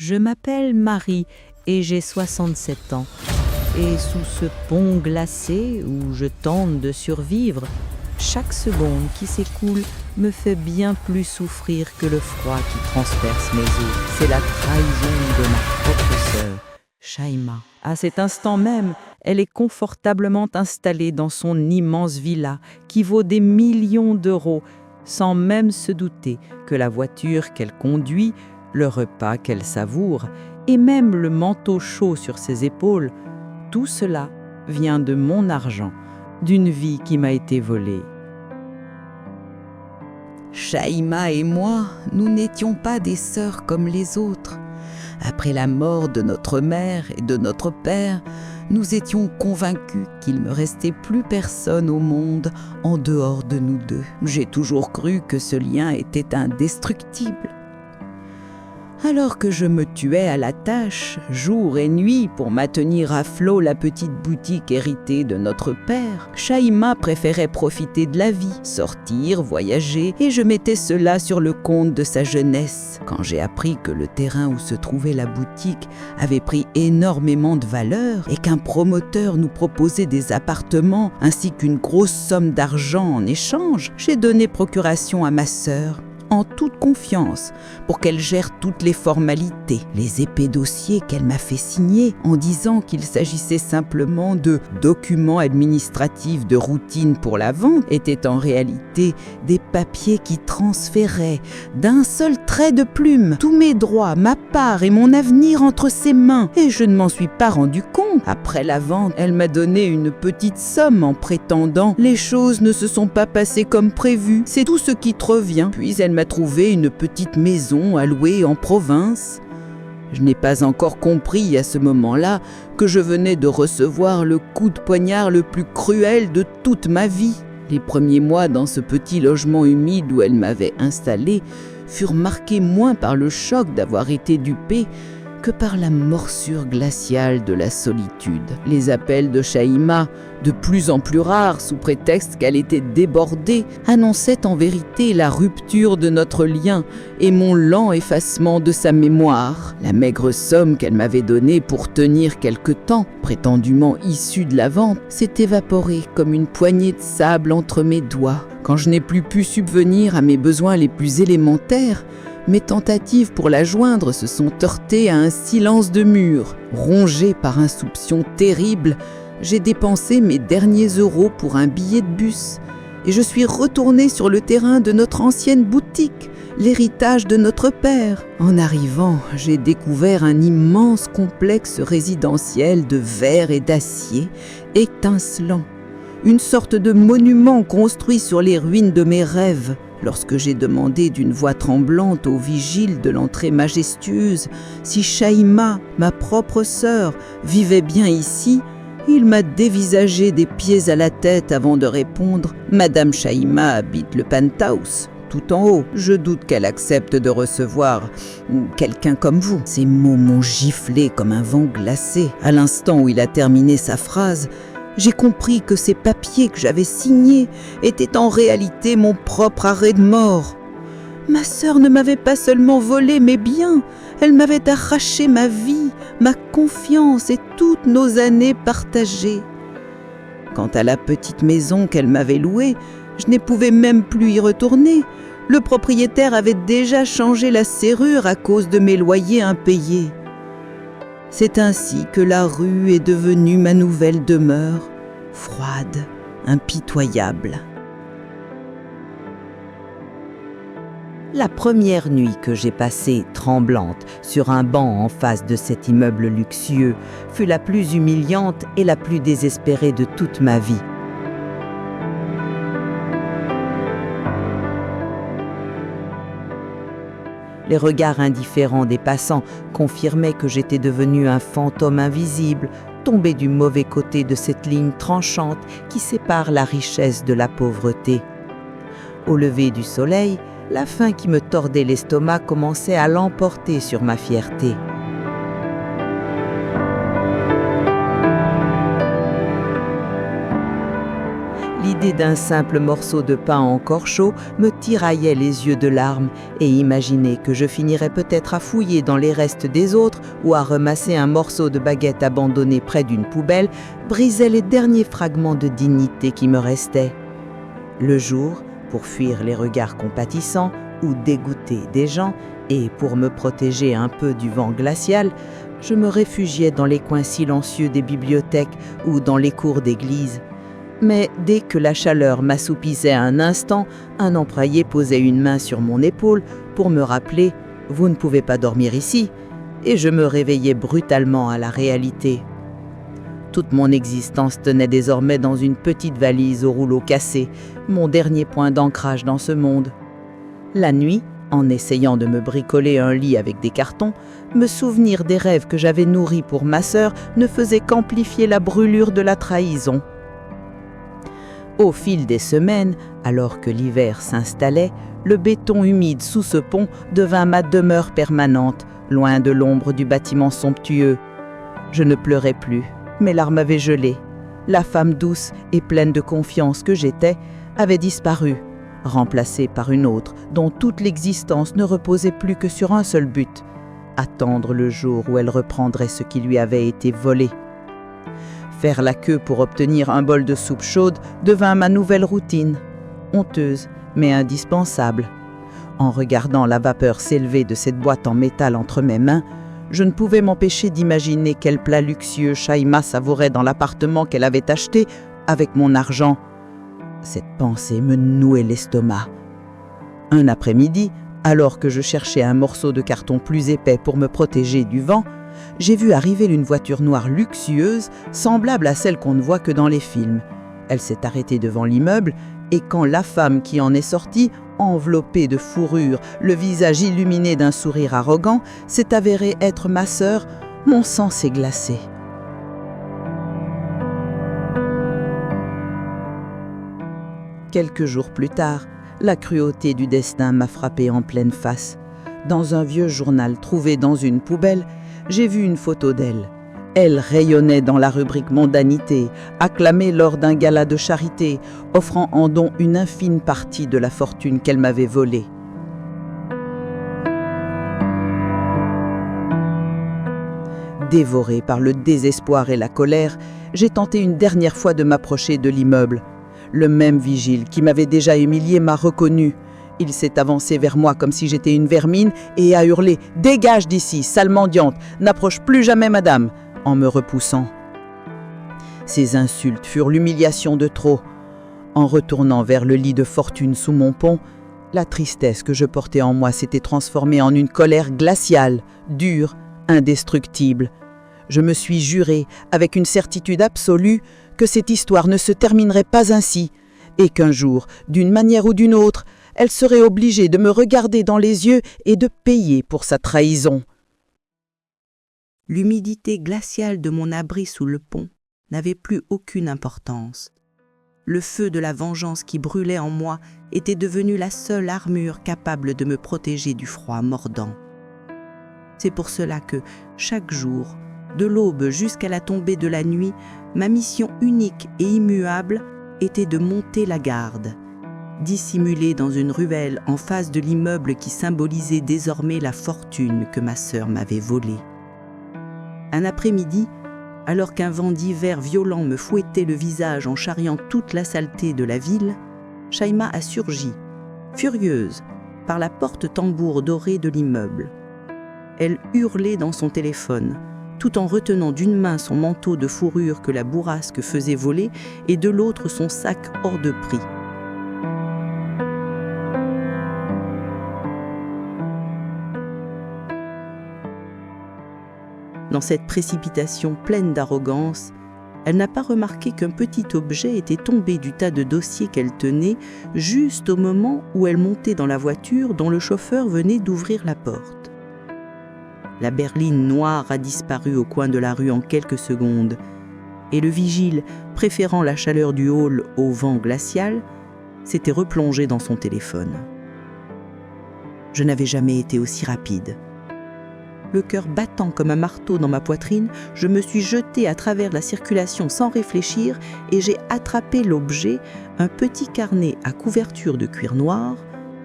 Je m'appelle Marie et j'ai 67 ans. Et sous ce pont glacé où je tente de survivre, chaque seconde qui s'écoule me fait bien plus souffrir que le froid qui transperce mes os. C'est la trahison de ma propre sœur, Shaima. À cet instant même, elle est confortablement installée dans son immense villa qui vaut des millions d'euros, sans même se douter que la voiture qu'elle conduit, le repas qu'elle savoure et même le manteau chaud sur ses épaules, tout cela vient de mon argent, d'une vie qui m'a été volée. Shaima et moi, nous n'étions pas des sœurs comme les autres. Après la mort de notre mère et de notre père, nous étions convaincus qu'il ne restait plus personne au monde en dehors de nous deux. J'ai toujours cru que ce lien était indestructible. Alors que je me tuais à la tâche, jour et nuit, pour maintenir à flot la petite boutique héritée de notre père, Shaima préférait profiter de la vie, sortir, voyager, et je mettais cela sur le compte de sa jeunesse. Quand j'ai appris que le terrain où se trouvait la boutique avait pris énormément de valeur et qu'un promoteur nous proposait des appartements ainsi qu'une grosse somme d'argent en échange, j'ai donné procuration à ma sœur, en toute confiance, pour qu'elle gère toutes les formalités. Les épais dossiers qu'elle m'a fait signer en disant qu'il s'agissait simplement de documents administratifs de routine pour la vente étaient en réalité des papiers qui transféraient d'un seul trait de plume tous mes droits, ma part et mon avenir entre ses mains. Et je ne m'en suis pas rendu compte. Après la vente, elle m'a donné une petite somme en prétendant « Les choses ne se sont pas passées comme prévu, c'est tout ce qui te revient ». Puis elle m'a trouvé une petite maison à louer en province. Je n'ai pas encore compris à ce moment-là que je venais de recevoir le coup de poignard le plus cruel de toute ma vie. Les premiers mois dans ce petit logement humide où elle m'avait installé furent marqués moins par le choc d'avoir été dupé que par la morsure glaciale de la solitude. Les appels de Shaima, de plus en plus rares sous prétexte qu'elle était débordée, annonçaient en vérité la rupture de notre lien et mon lent effacement de sa mémoire. La maigre somme qu'elle m'avait donnée pour tenir quelque temps, prétendument issue de la vente, s'est évaporée comme une poignée de sable entre mes doigts. Quand je n'ai plus pu subvenir à mes besoins les plus élémentaires, mes tentatives pour la joindre se sont heurtées à un silence de mur. Rongé par un soupçon terrible, j'ai dépensé mes derniers euros pour un billet de bus et je suis retournée sur le terrain de notre ancienne boutique, l'héritage de notre père. En arrivant, j'ai découvert un immense complexe résidentiel de verre et d'acier, étincelant, une sorte de monument construit sur les ruines de mes rêves. Lorsque j'ai demandé d'une voix tremblante au vigile de l'entrée majestueuse si Shaima, ma propre sœur, vivait bien ici, il m'a dévisagé des pieds à la tête avant de répondre « Madame Shaima habite le penthouse, tout en haut. Je doute qu'elle accepte de recevoir quelqu'un comme vous. » Ces mots m'ont giflé comme un vent glacé. À l'instant où il a terminé sa phrase, j'ai compris que ces papiers que j'avais signés étaient en réalité mon propre arrêt de mort. Ma sœur ne m'avait pas seulement volé mes biens, elle m'avait arraché ma vie, ma confiance et toutes nos années partagées. Quant à la petite maison qu'elle m'avait louée, je ne pouvais même plus y retourner. Le propriétaire avait déjà changé la serrure à cause de mes loyers impayés. C'est ainsi que la rue est devenue ma nouvelle demeure, froide, impitoyable. La première nuit que j'ai passée, tremblante, sur un banc en face de cet immeuble luxueux, fut la plus humiliante et la plus désespérée de toute ma vie. Les regards indifférents des passants confirmaient que j'étais devenu un fantôme invisible, tombé du mauvais côté de cette ligne tranchante qui sépare la richesse de la pauvreté. Au lever du soleil, la faim qui me tordait l'estomac commençait à l'emporter sur ma fierté. l'idée d'un simple morceau de pain encore chaud me tiraillait les yeux de larmes, et imaginer que je finirais peut-être à fouiller dans les restes des autres ou à ramasser un morceau de baguette abandonné près d'une poubelle brisait les derniers fragments de dignité qui me restaient. Le jour, pour fuir les regards compatissants ou dégoûtés des gens, et pour me protéger un peu du vent glacial, je me réfugiais dans les coins silencieux des bibliothèques ou dans les cours d'église. Mais dès que la chaleur m'assoupissait un instant, un employé posait une main sur mon épaule pour me rappeler « Vous ne pouvez pas dormir ici » et je me réveillais brutalement à la réalité. Toute mon existence tenait désormais dans une petite valise au rouleau cassé, mon dernier point d'ancrage dans ce monde. La nuit, en essayant de me bricoler un lit avec des cartons, me souvenir des rêves que j'avais nourris pour ma sœur ne faisait qu'amplifier la brûlure de la trahison. Au fil des semaines, alors que l'hiver s'installait, le béton humide sous ce pont devint ma demeure permanente, loin de l'ombre du bâtiment somptueux. Je ne pleurais plus, mes larmes avaient gelé. La femme douce et pleine de confiance que j'étais avait disparu, remplacée par une autre dont toute l'existence ne reposait plus que sur un seul but, attendre le jour où elle reprendrait ce qui lui avait été volé. Faire la queue pour obtenir un bol de soupe chaude devint ma nouvelle routine, honteuse mais indispensable. En regardant la vapeur s'élever de cette boîte en métal entre mes mains, je ne pouvais m'empêcher d'imaginer quel plat luxueux Shaima savourait dans l'appartement qu'elle avait acheté avec mon argent. Cette pensée me nouait l'estomac. Un après-midi, alors que je cherchais un morceau de carton plus épais pour me protéger du vent, j'ai vu arriver une voiture noire luxueuse, semblable à celle qu'on ne voit que dans les films. Elle s'est arrêtée devant l'immeuble et quand la femme qui en est sortie, enveloppée de fourrure, le visage illuminé d'un sourire arrogant, s'est avérée être ma sœur, mon sang s'est glacé. Quelques jours plus tard, la cruauté du destin m'a frappé en pleine face. Dans un vieux journal trouvé dans une poubelle, j'ai vu une photo d'elle. Elle rayonnait dans la rubrique mondanité, acclamée lors d'un gala de charité, offrant en don une infime partie de la fortune qu'elle m'avait volée. Dévoré par le désespoir et la colère, j'ai tenté une dernière fois de m'approcher de l'immeuble. Le même vigile qui m'avait déjà humilié m'a reconnu. Il s'est avancé vers moi comme si j'étais une vermine et a hurlé « Dégage d'ici, sale mendiante, n'approche plus jamais madame !» en me repoussant. Ces insultes furent l'humiliation de trop. En retournant vers le lit de fortune sous mon pont, la tristesse que je portais en moi s'était transformée en une colère glaciale, dure, indestructible. Je me suis juré, avec une certitude absolue, que cette histoire ne se terminerait pas ainsi, et qu'un jour, d'une manière ou d'une autre, elle serait obligée de me regarder dans les yeux et de payer pour sa trahison. L'humidité glaciale de mon abri sous le pont n'avait plus aucune importance. Le feu de la vengeance qui brûlait en moi était devenu la seule armure capable de me protéger du froid mordant. C'est pour cela que, chaque jour, de l'aube jusqu'à la tombée de la nuit, ma mission unique et immuable était de monter la garde, dissimulée dans une ruelle en face de l'immeuble qui symbolisait désormais la fortune que ma sœur m'avait volée. Un après-midi, alors qu'un vent d'hiver violent me fouettait le visage en charriant toute la saleté de la ville, Shaima a surgi, furieuse, par la porte-tambour dorée de l'immeuble. Elle hurlait dans son téléphone, tout en retenant d'une main son manteau de fourrure que la bourrasque faisait voler et de l'autre son sac hors de prix. Dans cette précipitation pleine d'arrogance, elle n'a pas remarqué qu'un petit objet était tombé du tas de dossiers qu'elle tenait juste au moment où elle montait dans la voiture dont le chauffeur venait d'ouvrir la porte. La berline noire a disparu au coin de la rue en quelques secondes, et le vigile, préférant la chaleur du hall au vent glacial, s'était replongé dans son téléphone. Je n'avais jamais été aussi rapide. Le cœur battant comme un marteau dans ma poitrine, je me suis jetée à travers la circulation sans réfléchir et j'ai attrapé l'objet, un petit carnet à couverture de cuir noir,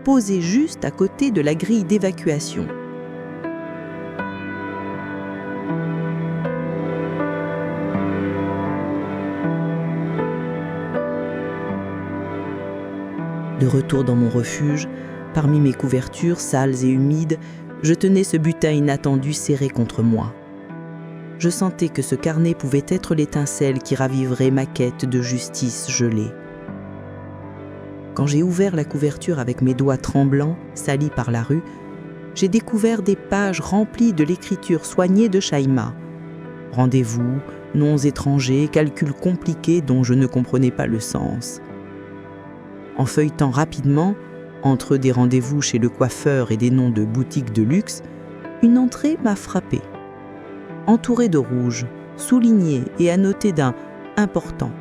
posé juste à côté de la grille d'évacuation. De retour dans mon refuge, parmi mes couvertures sales et humides, je tenais ce butin inattendu serré contre moi. Je sentais que ce carnet pouvait être l'étincelle qui raviverait ma quête de justice gelée. Quand j'ai ouvert la couverture avec mes doigts tremblants, salis par la rue, j'ai découvert des pages remplies de l'écriture soignée de Shaima. Rendez-vous, noms étrangers, calculs compliqués dont je ne comprenais pas le sens. En feuilletant rapidement, entre des rendez-vous chez le coiffeur et des noms de boutiques de luxe, une entrée m'a frappée. Entourée de rouge, soulignée et annotée d'un « important »,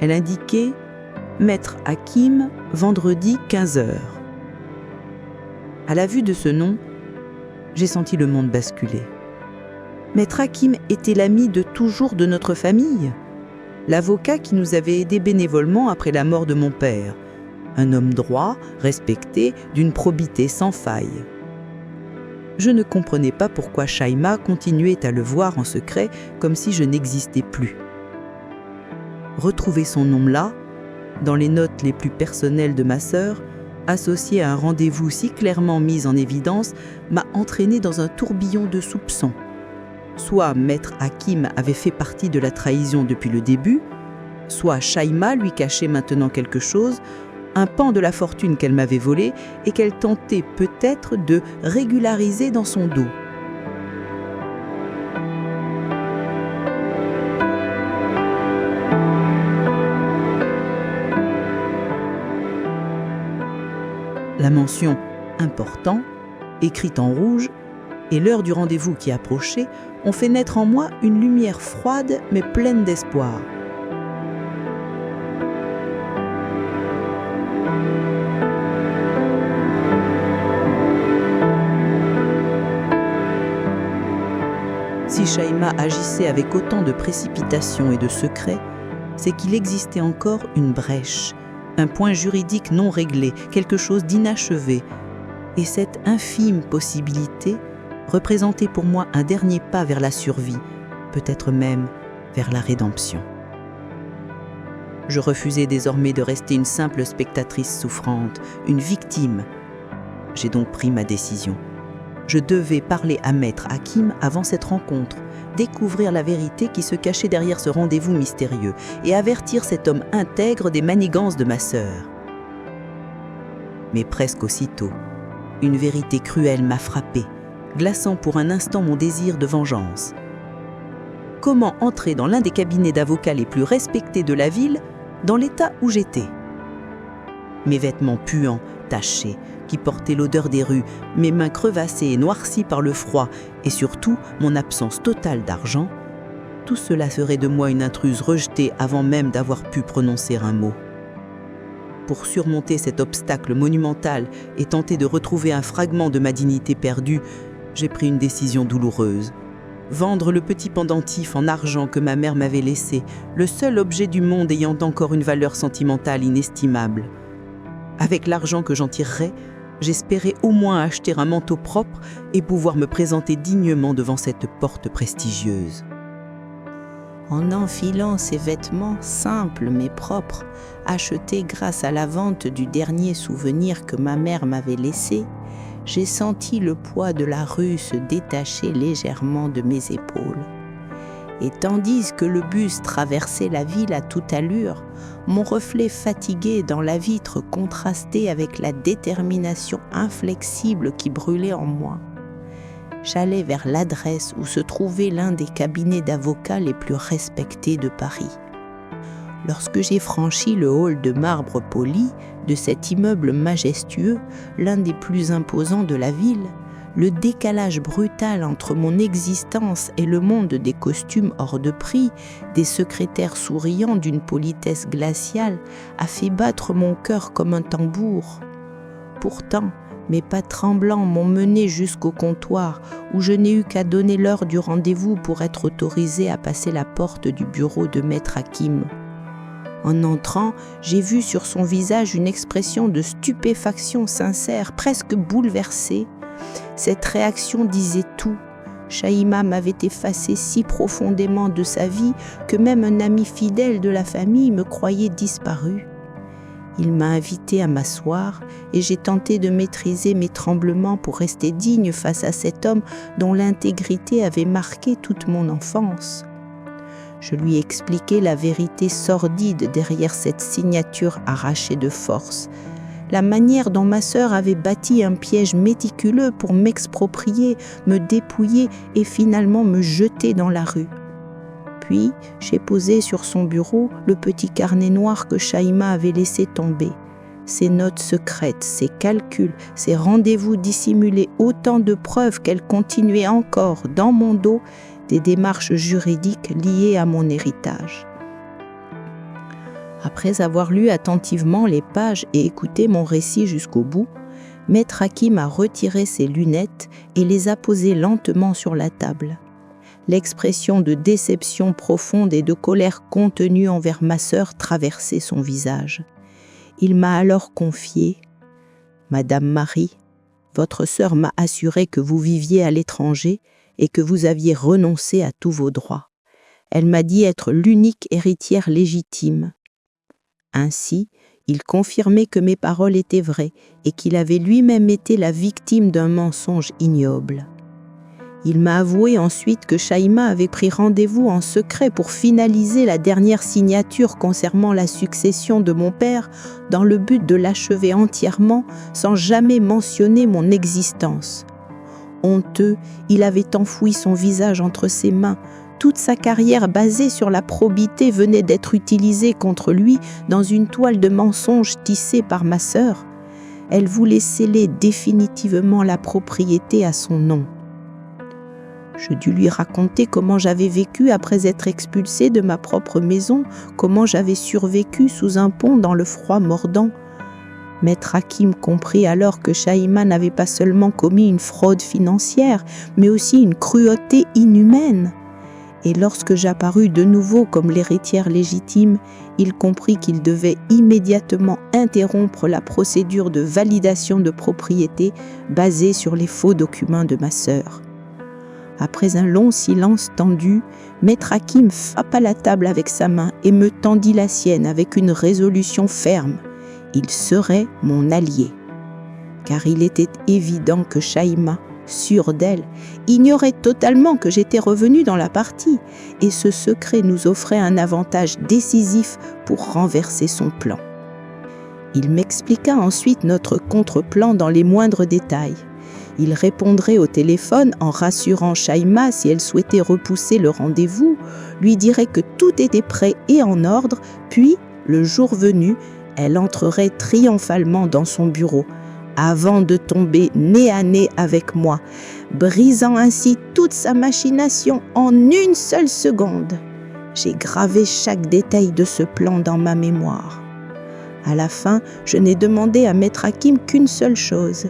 elle indiquait « Maître Hakim, vendredi 15h ». À la vue de ce nom, j'ai senti le monde basculer. Maître Hakim était l'ami de toujours de notre famille, l'avocat qui nous avait aidés bénévolement après la mort de mon père, un homme droit, respecté, d'une probité sans faille. Je ne comprenais pas pourquoi Shaima continuait à le voir en secret comme si je n'existais plus. Retrouver son nom là, dans les notes les plus personnelles de ma sœur, associé à un rendez-vous si clairement mis en évidence, m'a entraîné dans un tourbillon de soupçons. Soit Maître Hakim avait fait partie de la trahison depuis le début, soit Shaima lui cachait maintenant quelque chose, un pan de la fortune qu'elle m'avait volée et qu'elle tentait peut-être de régulariser dans son dos. La mention « important » écrite en rouge et l'heure du rendez-vous qui approchait ont fait naître en moi une lumière froide mais pleine d'espoir. Si Shaima agissait avec autant de précipitation et de secret, c'est qu'il existait encore une brèche, un point juridique non réglé, quelque chose d'inachevé. Et cette infime possibilité représentait pour moi un dernier pas vers la survie, peut-être même vers la rédemption. Je refusais désormais de rester une simple spectatrice souffrante, une victime. J'ai donc pris ma décision. Je devais parler à Maître Hakim avant cette rencontre, découvrir la vérité qui se cachait derrière ce rendez-vous mystérieux et avertir cet homme intègre des manigances de ma sœur. Mais presque aussitôt, une vérité cruelle m'a frappée, glaçant pour un instant mon désir de vengeance. Comment entrer dans l'un des cabinets d'avocats les plus respectés de la ville, dans l'état où j'étais? Mes vêtements puants, tachés, qui portaient l'odeur des rues, mes mains crevassées et noircies par le froid, et surtout mon absence totale d'argent, tout cela ferait de moi une intruse rejetée avant même d'avoir pu prononcer un mot. Pour surmonter cet obstacle monumental et tenter de retrouver un fragment de ma dignité perdue, j'ai pris une décision douloureuse. Vendre le petit pendentif en argent que ma mère m'avait laissé, le seul objet du monde ayant encore une valeur sentimentale inestimable. Avec l'argent que j'en tirerais, j'espérais au moins acheter un manteau propre et pouvoir me présenter dignement devant cette porte prestigieuse. En enfilant ces vêtements simples mais propres, achetés grâce à la vente du dernier souvenir que ma mère m'avait laissé, j'ai senti le poids de la rue se détacher légèrement de mes épaules. Et tandis que le bus traversait la ville à toute allure, mon reflet fatigué dans la vitre contrastait avec la détermination inflexible qui brûlait en moi. J'allais vers l'adresse où se trouvait l'un des cabinets d'avocats les plus respectés de Paris. Lorsque j'ai franchi le hall de marbre poli de cet immeuble majestueux, l'un des plus imposants de la ville, le décalage brutal entre mon existence et le monde des costumes hors de prix, des secrétaires souriants d'une politesse glaciale, a fait battre mon cœur comme un tambour. Pourtant, Mes pas tremblants m'ont mené jusqu'au comptoir où je n'ai eu qu'à donner l'heure du rendez-vous pour être autorisée à passer la porte du bureau de Maître Hakim. En entrant, j'ai vu sur son visage une expression de stupéfaction sincère, presque bouleversée. Cette réaction disait tout. Shaima m'avait effacé si profondément de sa vie que même un ami fidèle de la famille me croyait disparu. Il m'a invité à m'asseoir et j'ai tenté de maîtriser mes tremblements pour rester digne face à cet homme dont l'intégrité avait marqué toute mon enfance. Je lui ai expliqué la vérité sordide derrière cette signature arrachée de force, la manière dont ma sœur avait bâti un piège méticuleux pour m'exproprier, me dépouiller et finalement me jeter dans la rue. Puis, j'ai posé sur son bureau le petit carnet noir que Shaima avait laissé tomber. Ses notes secrètes, ses calculs, ses rendez-vous dissimulés, autant de preuves qu'elle continuait encore, dans mon dos, des démarches juridiques liées à mon héritage. Après avoir lu attentivement les pages et écouté mon récit jusqu'au bout, Maître Hakim a retiré ses lunettes et les a posées lentement sur la table. L'expression de déception profonde et de colère contenue envers ma sœur traversait son visage. Il m'a alors confié « Madame Marie, votre sœur m'a assuré que vous viviez à l'étranger et que vous aviez renoncé à tous vos droits. Elle m'a dit être l'unique héritière légitime. » Ainsi, il confirmait que mes paroles étaient vraies et qu'il avait lui-même été la victime d'un mensonge ignoble. Il m'a avoué ensuite que Shaima avait pris rendez-vous en secret pour finaliser la dernière signature concernant la succession de mon père dans le but de l'achever entièrement sans jamais mentionner mon existence. Honteux, il avait enfoui son visage entre ses mains. Toute sa carrière basée sur la probité venait d'être utilisée contre lui dans une toile de mensonges tissée par ma sœur. Elle voulait sceller définitivement la propriété à son nom. Je dus lui raconter comment j'avais vécu après être expulsée de ma propre maison, comment j'avais survécu sous un pont dans le froid mordant. Maître Hakim comprit alors que Shaima n'avait pas seulement commis une fraude financière, mais aussi une cruauté inhumaine. Et lorsque j'apparus de nouveau comme l'héritière légitime, il comprit qu'il devait immédiatement interrompre la procédure de validation de propriété basée sur les faux documents de ma sœur. Après un long silence tendu, Maître Hakim frappa la table avec sa main et me tendit la sienne avec une résolution ferme. Il serait mon allié. Car il était évident que Shaima, sûre d'elle, ignorait totalement que j'étais revenue dans la partie, et ce secret nous offrait un avantage décisif pour renverser son plan. Il m'expliqua ensuite notre contre-plan dans les moindres détails. Il répondrait au téléphone en rassurant Shaima si elle souhaitait repousser le rendez-vous, lui dirait que tout était prêt et en ordre, puis, le jour venu, elle entrerait triomphalement dans son bureau, avant de tomber nez à nez avec moi, brisant ainsi toute sa machination en une seule seconde. J'ai gravé chaque détail de ce plan dans ma mémoire. À la fin, je n'ai demandé à Maître Hakim qu'une seule chose,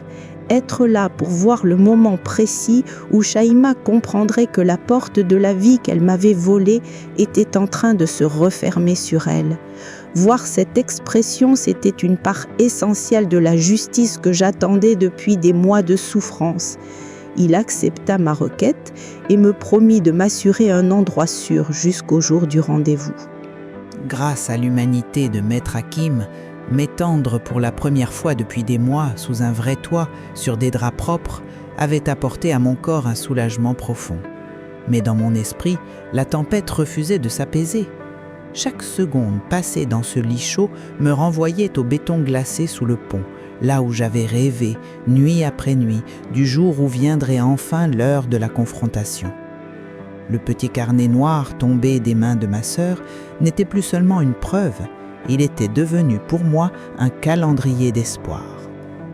être là pour voir le moment précis où Shaima comprendrait que la porte de la vie qu'elle m'avait volée était en train de se refermer sur elle. Voir cette expression, c'était une part essentielle de la justice que j'attendais depuis des mois de souffrance. Il accepta ma requête et me promit de m'assurer un endroit sûr jusqu'au jour du rendez-vous. Grâce à l'humanité de Maître Hakim, m'étendre pour la première fois depuis des mois sous un vrai toit, sur des draps propres, avait apporté à mon corps un soulagement profond. Mais dans mon esprit, la tempête refusait de s'apaiser. Chaque seconde passée dans ce lit chaud me renvoyait au béton glacé sous le pont, là où j'avais rêvé, nuit après nuit, du jour où viendrait enfin l'heure de la confrontation. Le petit carnet noir tombé des mains de ma sœur n'était plus seulement une preuve, il était devenu pour moi un calendrier d'espoir.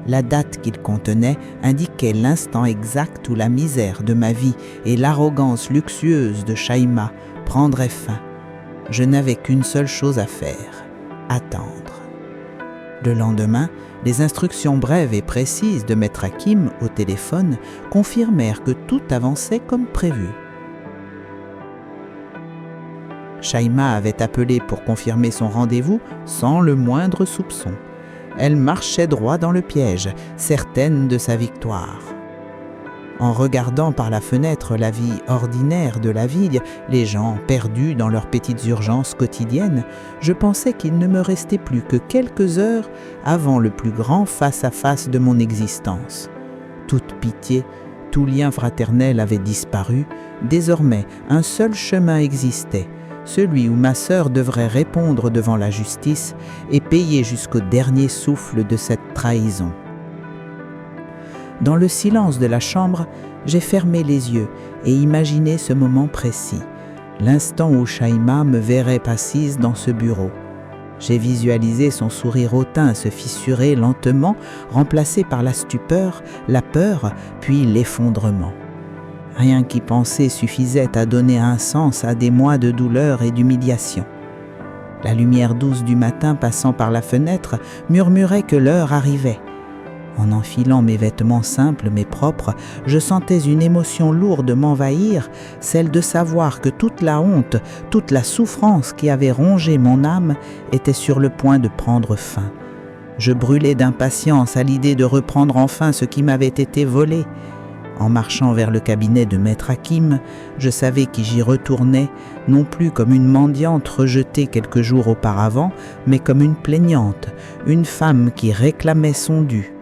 La date qu'il contenait indiquait l'instant exact où la misère de ma vie et l'arrogance luxueuse de Shaima prendraient fin. Je n'avais qu'une seule chose à faire, attendre. Le lendemain, les instructions brèves et précises de Maître Hakim au téléphone confirmèrent que tout avançait comme prévu. Shaima avait appelé pour confirmer son rendez-vous sans le moindre soupçon. Elle marchait droit dans le piège, certaine de sa victoire. En regardant par la fenêtre la vie ordinaire de la ville, les gens perdus dans leurs petites urgences quotidiennes, je pensais qu'il ne me restait plus que quelques heures avant le plus grand face-à-face de mon existence. Toute pitié, tout lien fraternel avait disparu. Désormais, un seul chemin existait, celui où ma sœur devrait répondre devant la justice et payer jusqu'au dernier souffle de cette trahison. Dans le silence de la chambre, j'ai fermé les yeux et imaginé ce moment précis, l'instant où Shaima me verrait assise dans ce bureau. J'ai visualisé son sourire hautain se fissurer lentement, remplacé par la stupeur, la peur, puis l'effondrement. Rien qu'y penser suffisait à donner un sens à des mois de douleur et d'humiliation. La lumière douce du matin passant par la fenêtre murmurait que l'heure arrivait. En enfilant mes vêtements simples mais propres, je sentais une émotion lourde m'envahir, celle de savoir que toute la honte, toute la souffrance qui avait rongé mon âme était sur le point de prendre fin. Je brûlais d'impatience à l'idée de reprendre enfin ce qui m'avait été volé. En marchant vers le cabinet de Maître Hakim, je savais que j'y retournais, non plus comme une mendiante rejetée quelques jours auparavant, mais comme une plaignante, une femme qui réclamait son dû.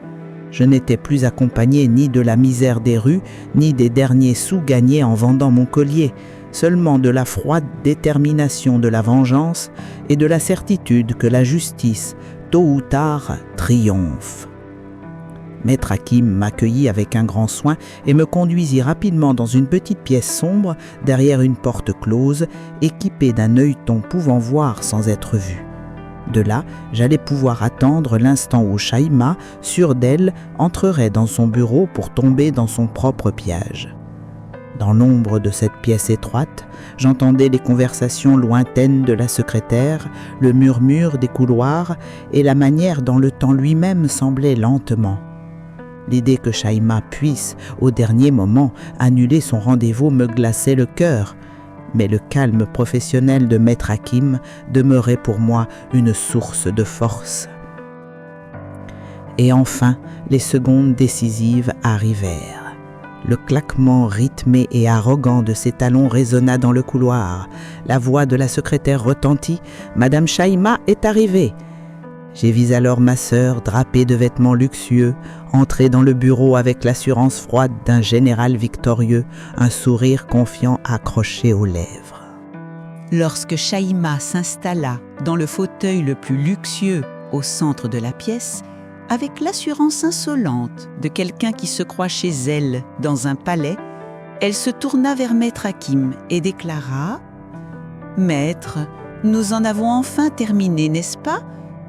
Je n'étais plus accompagné ni de la misère des rues, ni des derniers sous gagnés en vendant mon collier, seulement de la froide détermination de la vengeance et de la certitude que la justice, tôt ou tard, triomphe. Maître Hakim m'accueillit avec un grand soin et me conduisit rapidement dans une petite pièce sombre, derrière une porte close, équipée d'un œilleton pouvant voir sans être vu. De là, j'allais pouvoir attendre l'instant où Shaima, sûre d'elle, entrerait dans son bureau pour tomber dans son propre piège. Dans l'ombre de cette pièce étroite, j'entendais les conversations lointaines de la secrétaire, le murmure des couloirs et la manière dont le temps lui-même semblait lentement. L'idée que Shaima puisse, au dernier moment, annuler son rendez-vous me glaçait le cœur. Mais le calme professionnel de Maître Hakim demeurait pour moi une source de force. Et enfin, les secondes décisives arrivèrent. Le claquement rythmé et arrogant de ses talons résonna dans le couloir. La voix de la secrétaire retentit « Madame Shaima est arrivée !» J'ai vu alors ma sœur, drapée de vêtements luxueux, entrer dans le bureau avec l'assurance froide d'un général victorieux, un sourire confiant accroché aux lèvres. Lorsque Shaima s'installa dans le fauteuil le plus luxueux au centre de la pièce, avec l'assurance insolente de quelqu'un qui se croit chez elle dans un palais, elle se tourna vers Maître Hakim et déclara « Maître, nous en avons enfin terminé, n'est-ce pas ?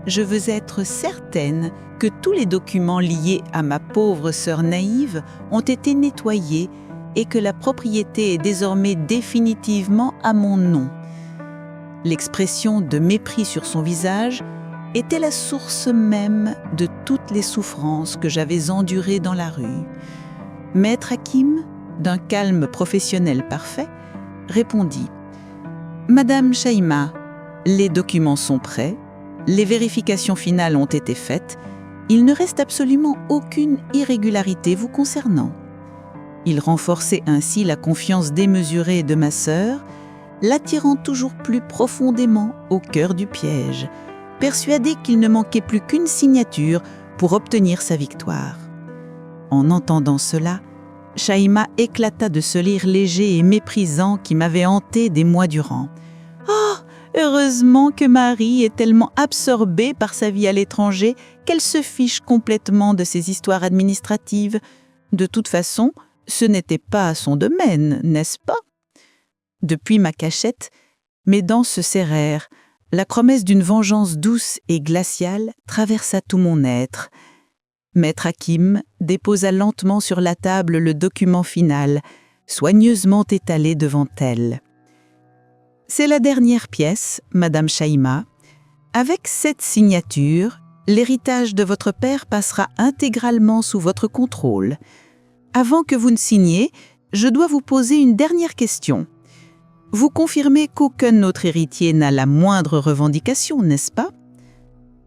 Je veux être certaine que tous les documents liés à ma pauvre sœur naïve ont été nettoyés et que la propriété est désormais définitivement à mon nom. » L'expression de mépris sur son visage était la source même de toutes les souffrances que j'avais endurées dans la rue. Maître Hakim, d'un calme professionnel parfait, répondit « Madame Shaima, les documents sont prêts. Les vérifications finales ont été faites. Il ne reste absolument aucune irrégularité vous concernant. » Il renforçait ainsi la confiance démesurée de ma sœur, l'attirant toujours plus profondément au cœur du piège, persuadé qu'il ne manquait plus qu'une signature pour obtenir sa victoire. En entendant cela, Shaima éclata de ce rire léger et méprisant qui m'avait hanté des mois durant. « Oh ! Heureusement que Marie est tellement absorbée par sa vie à l'étranger qu'elle se fiche complètement de ses histoires administratives. De toute façon, ce n'était pas son domaine, n'est-ce pas ?» Depuis ma cachette, mes dents se serrèrent. La promesse d'une vengeance douce et glaciale traversa tout mon être. Maître Hakim déposa lentement sur la table le document final, soigneusement étalé devant elle. « C'est la dernière pièce, Madame Shaima. Avec cette signature, L'héritage de votre père passera intégralement sous votre contrôle. Avant que vous ne signiez, je dois vous poser une dernière question. Vous confirmez qu'aucun autre héritier n'a la moindre revendication, n'est-ce pas ?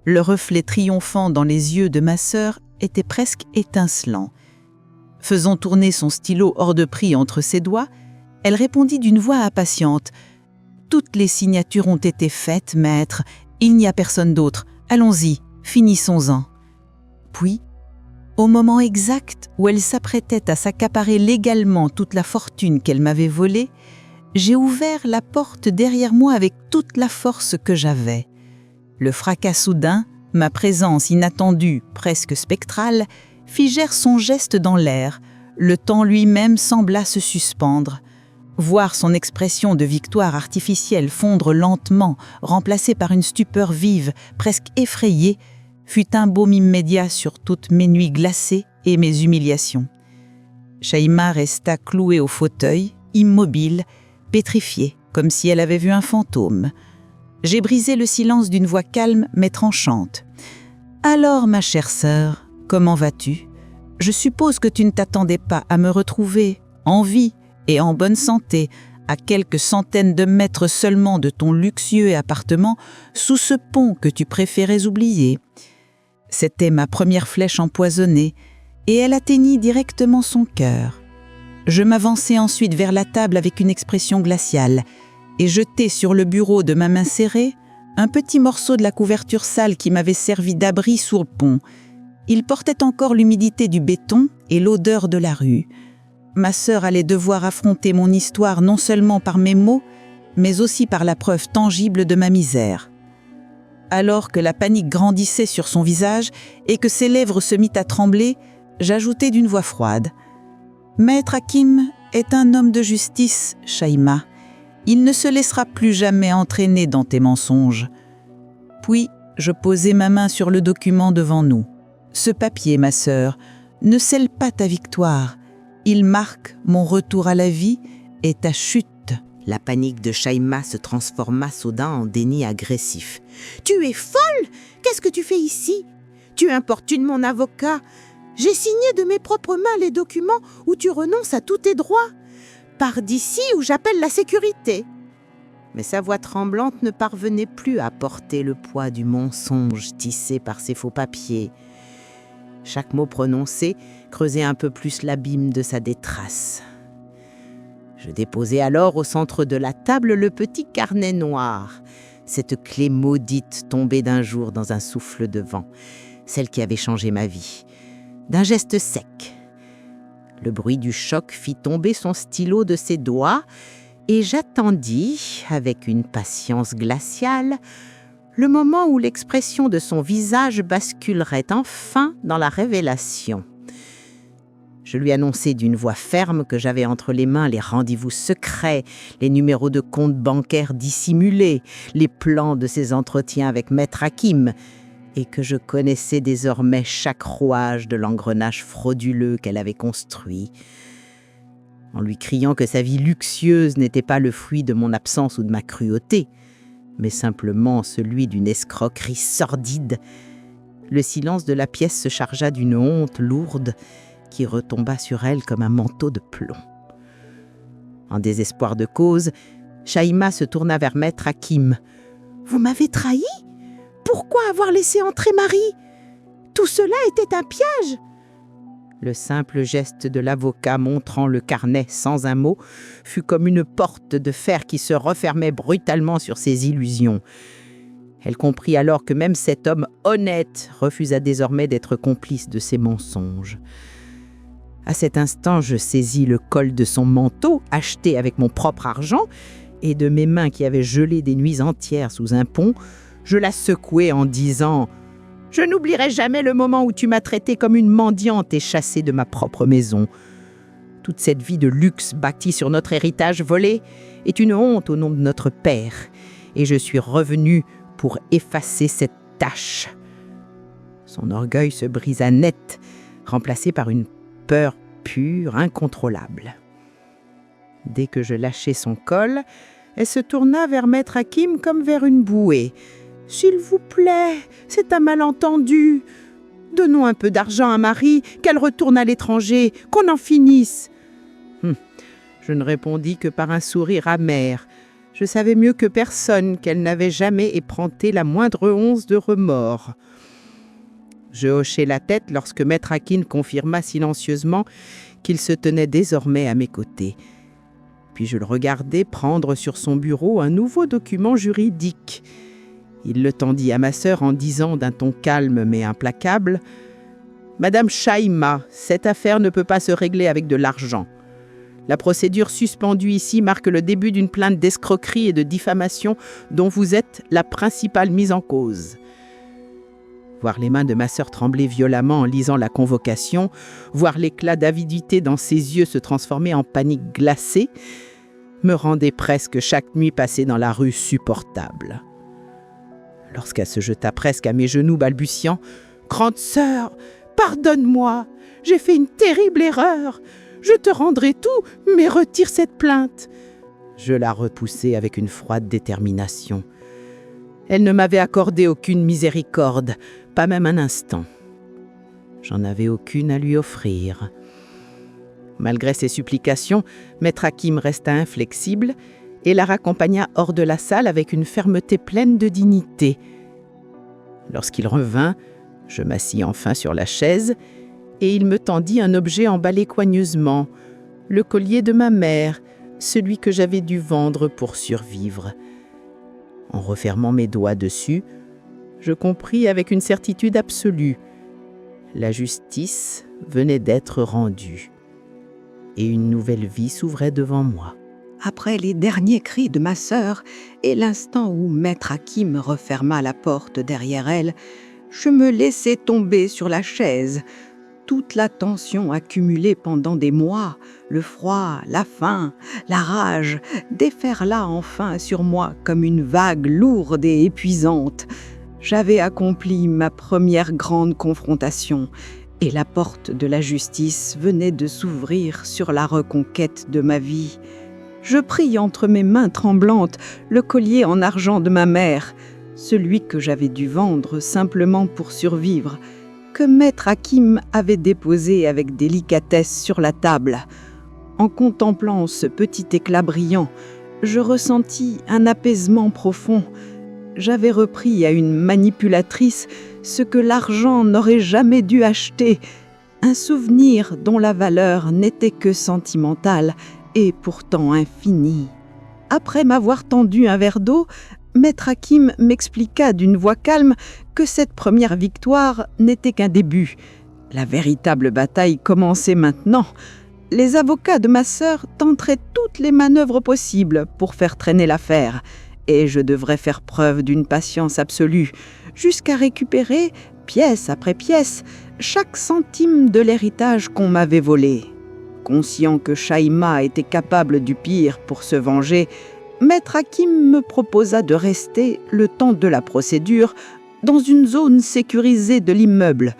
Le reflet triomphant dans les yeux de ma sœur était presque étincelant. Faisant tourner son stylo hors de prix entre ses doigts, elle répondit d'une voix impatiente. « Toutes les signatures ont été faites, maître. Il n'y a personne d'autre. Allons-y, finissons-en. » Puis, au moment exact où elle s'apprêtait à s'accaparer légalement toute la fortune qu'elle m'avait volée, j'ai ouvert la porte derrière moi avec toute la force que j'avais. Le fracas soudain, ma présence inattendue, presque spectrale, figèrent son geste dans l'air. Le temps lui-même sembla se suspendre. Voir son expression de victoire artificielle fondre lentement, remplacée par une stupeur vive, presque effrayée, fut un baume immédiat sur toutes mes nuits glacées et mes humiliations. Shaima resta clouée au fauteuil, immobile, pétrifiée, comme si elle avait vu un fantôme. J'ai brisé le silence d'une voix calme mais tranchante. « Alors, ma chère sœur, comment vas-tu ? Je suppose que tu ne t'attendais pas à me retrouver en vie et en bonne santé, à quelques centaines de mètres seulement de ton luxueux appartement, sous ce pont que tu préférais oublier. » C'était ma première flèche empoisonnée, et elle atteignit directement son cœur. Je m'avançai ensuite vers la table avec une expression glaciale, et jetai sur le bureau de ma main serrée un petit morceau de la couverture sale qui m'avait servi d'abri sous le pont. Il portait encore l'humidité du béton et l'odeur de la rue. Ma sœur allait devoir affronter mon histoire non seulement par mes mots, mais aussi par la preuve tangible de ma misère. Alors que la panique grandissait sur son visage et que ses lèvres se mit à trembler, j'ajoutai d'une voix froide. « Maître Hakim est un homme de justice, Shaima. Il ne se laissera plus jamais entraîner dans tes mensonges. » Puis, je posai ma main sur le document devant nous. « Ce papier, ma sœur, ne scelle pas ta victoire. Il marque mon retour à la vie et ta chute. » La panique de Shaima se transforma soudain en déni agressif. « Tu es folle! Qu'est-ce que tu fais ici? Tu importunes mon avocat. J'ai signé de mes propres mains les documents où tu renonces à tous tes droits. Pars d'ici ou j'appelle la sécurité. » Mais sa voix tremblante ne parvenait plus à porter le poids du mensonge tissé par ses faux papiers. Chaque mot prononcé creusait un peu plus l'abîme de sa détresse. Je déposai alors au centre de la table le petit carnet noir, cette clé maudite tombée d'un jour dans un souffle de vent, celle qui avait changé ma vie. D'un geste sec, le bruit du choc fit tomber son stylo de ses doigts et j'attendis, avec une patience glaciale, le moment où l'expression de son visage basculerait enfin dans la révélation. Je lui annonçai d'une voix ferme que j'avais entre les mains les rendez-vous secrets, les numéros de compte bancaires dissimulés, les plans de ses entretiens avec Maître Hakim, et que je connaissais désormais chaque rouage de l'engrenage frauduleux qu'elle avait construit. En lui criant que sa vie luxueuse n'était pas le fruit de mon absence ou de ma cruauté, mais simplement celui d'une escroquerie sordide, le silence de la pièce se chargea d'une honte lourde qui retomba sur elle comme un manteau de plomb. En désespoir de cause, Shaima se tourna vers Maître Hakim. « Vous m'avez trahi ? Pourquoi avoir laissé entrer Marie ? Tout cela était un piège !» Le simple geste de l'avocat montrant le carnet sans un mot fut comme une porte de fer qui se refermait brutalement sur ses illusions. Elle comprit alors que même cet homme honnête refusa désormais d'être complice de ses mensonges. À cet instant, je saisis le col de son manteau, acheté avec mon propre argent, et de mes mains qui avaient gelé des nuits entières sous un pont, je la secouai en disant « Je n'oublierai jamais le moment où tu m'as traitée comme une mendiante et chassée de ma propre maison. Toute cette vie de luxe bâtie sur notre héritage volé est une honte au nom de notre père, et je suis revenu pour effacer cette tache. » Son orgueil se brisa net, remplacé par une peur pure, incontrôlable. Dès que je lâchai son col, elle se tourna vers Maître Hakim comme vers une bouée. S'il vous plaît, c'est un malentendu. Donnons un peu d'argent à Marie, qu'elle retourne à l'étranger, qu'on en finisse. » Je ne répondis que par un sourire amer. Je savais mieux que personne qu'elle n'avait jamais éprouvé la moindre once de remords. Je hochai la tête lorsque Maître Hakim confirma silencieusement qu'il se tenait désormais à mes côtés. Puis je le regardai prendre sur son bureau un nouveau document juridique. Il le tendit à ma sœur en disant d'un ton calme mais implacable « Madame Shaima, cette affaire ne peut pas se régler avec de l'argent. La procédure suspendue ici marque le début d'une plainte d'escroquerie et de diffamation dont vous êtes la principale mise en cause. » Voir les mains de ma sœur trembler violemment en lisant la convocation, voir l'éclat d'avidité dans ses yeux se transformer en panique glacée, me rendait presque chaque nuit passée dans la rue supportable. Lorsqu'elle se jeta presque à mes genoux balbutiant « Grande sœur, pardonne-moi, j'ai fait une terrible erreur. Je te rendrai tout, mais retire cette plainte. » Je la repoussai avec une froide détermination. Elle ne m'avait accordé aucune miséricorde, pas même un instant. J'en avais aucune à lui offrir. Malgré ses supplications, Maître Hakim resta inflexible et la raccompagna hors de la salle avec une fermeté pleine de dignité. Lorsqu'il revint, je m'assis enfin sur la chaise et il me tendit un objet emballé coigneusement, le collier de ma mère, celui que j'avais dû vendre pour survivre. En refermant mes doigts dessus, je compris avec une certitude absolue. La justice venait d'être rendue et une nouvelle vie s'ouvrait devant moi. Après les derniers cris de ma sœur et l'instant où Maître Hakim referma la porte derrière elle, je me laissai tomber sur la chaise. Toute la tension accumulée pendant des mois, le froid, la faim, la rage, déferla enfin sur moi comme une vague lourde et épuisante. J'avais accompli ma première grande confrontation et la porte de la justice venait de s'ouvrir sur la reconquête de ma vie. Je pris entre mes mains tremblantes le collier en argent de ma mère, celui que j'avais dû vendre simplement pour survivre, que Maître Hakim avait déposé avec délicatesse sur la table. En contemplant ce petit éclat brillant, je ressentis un apaisement profond. J'avais repris à une manipulatrice ce que l'argent n'aurait jamais dû acheter, un souvenir dont la valeur n'était que sentimentale et pourtant infinie. Après m'avoir tendu un verre d'eau, Maître Hakim m'expliqua d'une voix calme que cette première victoire n'était qu'un début. La véritable bataille commençait maintenant. Les avocats de ma sœur tenteraient toutes les manœuvres possibles pour faire traîner l'affaire, et je devrais faire preuve d'une patience absolue, jusqu'à récupérer, pièce après pièce, chaque centime de l'héritage qu'on m'avait volé. Conscient que Shaima était capable du pire pour se venger, Maître Hakim me proposa de rester, le temps de la procédure, dans une zone sécurisée de l'immeuble.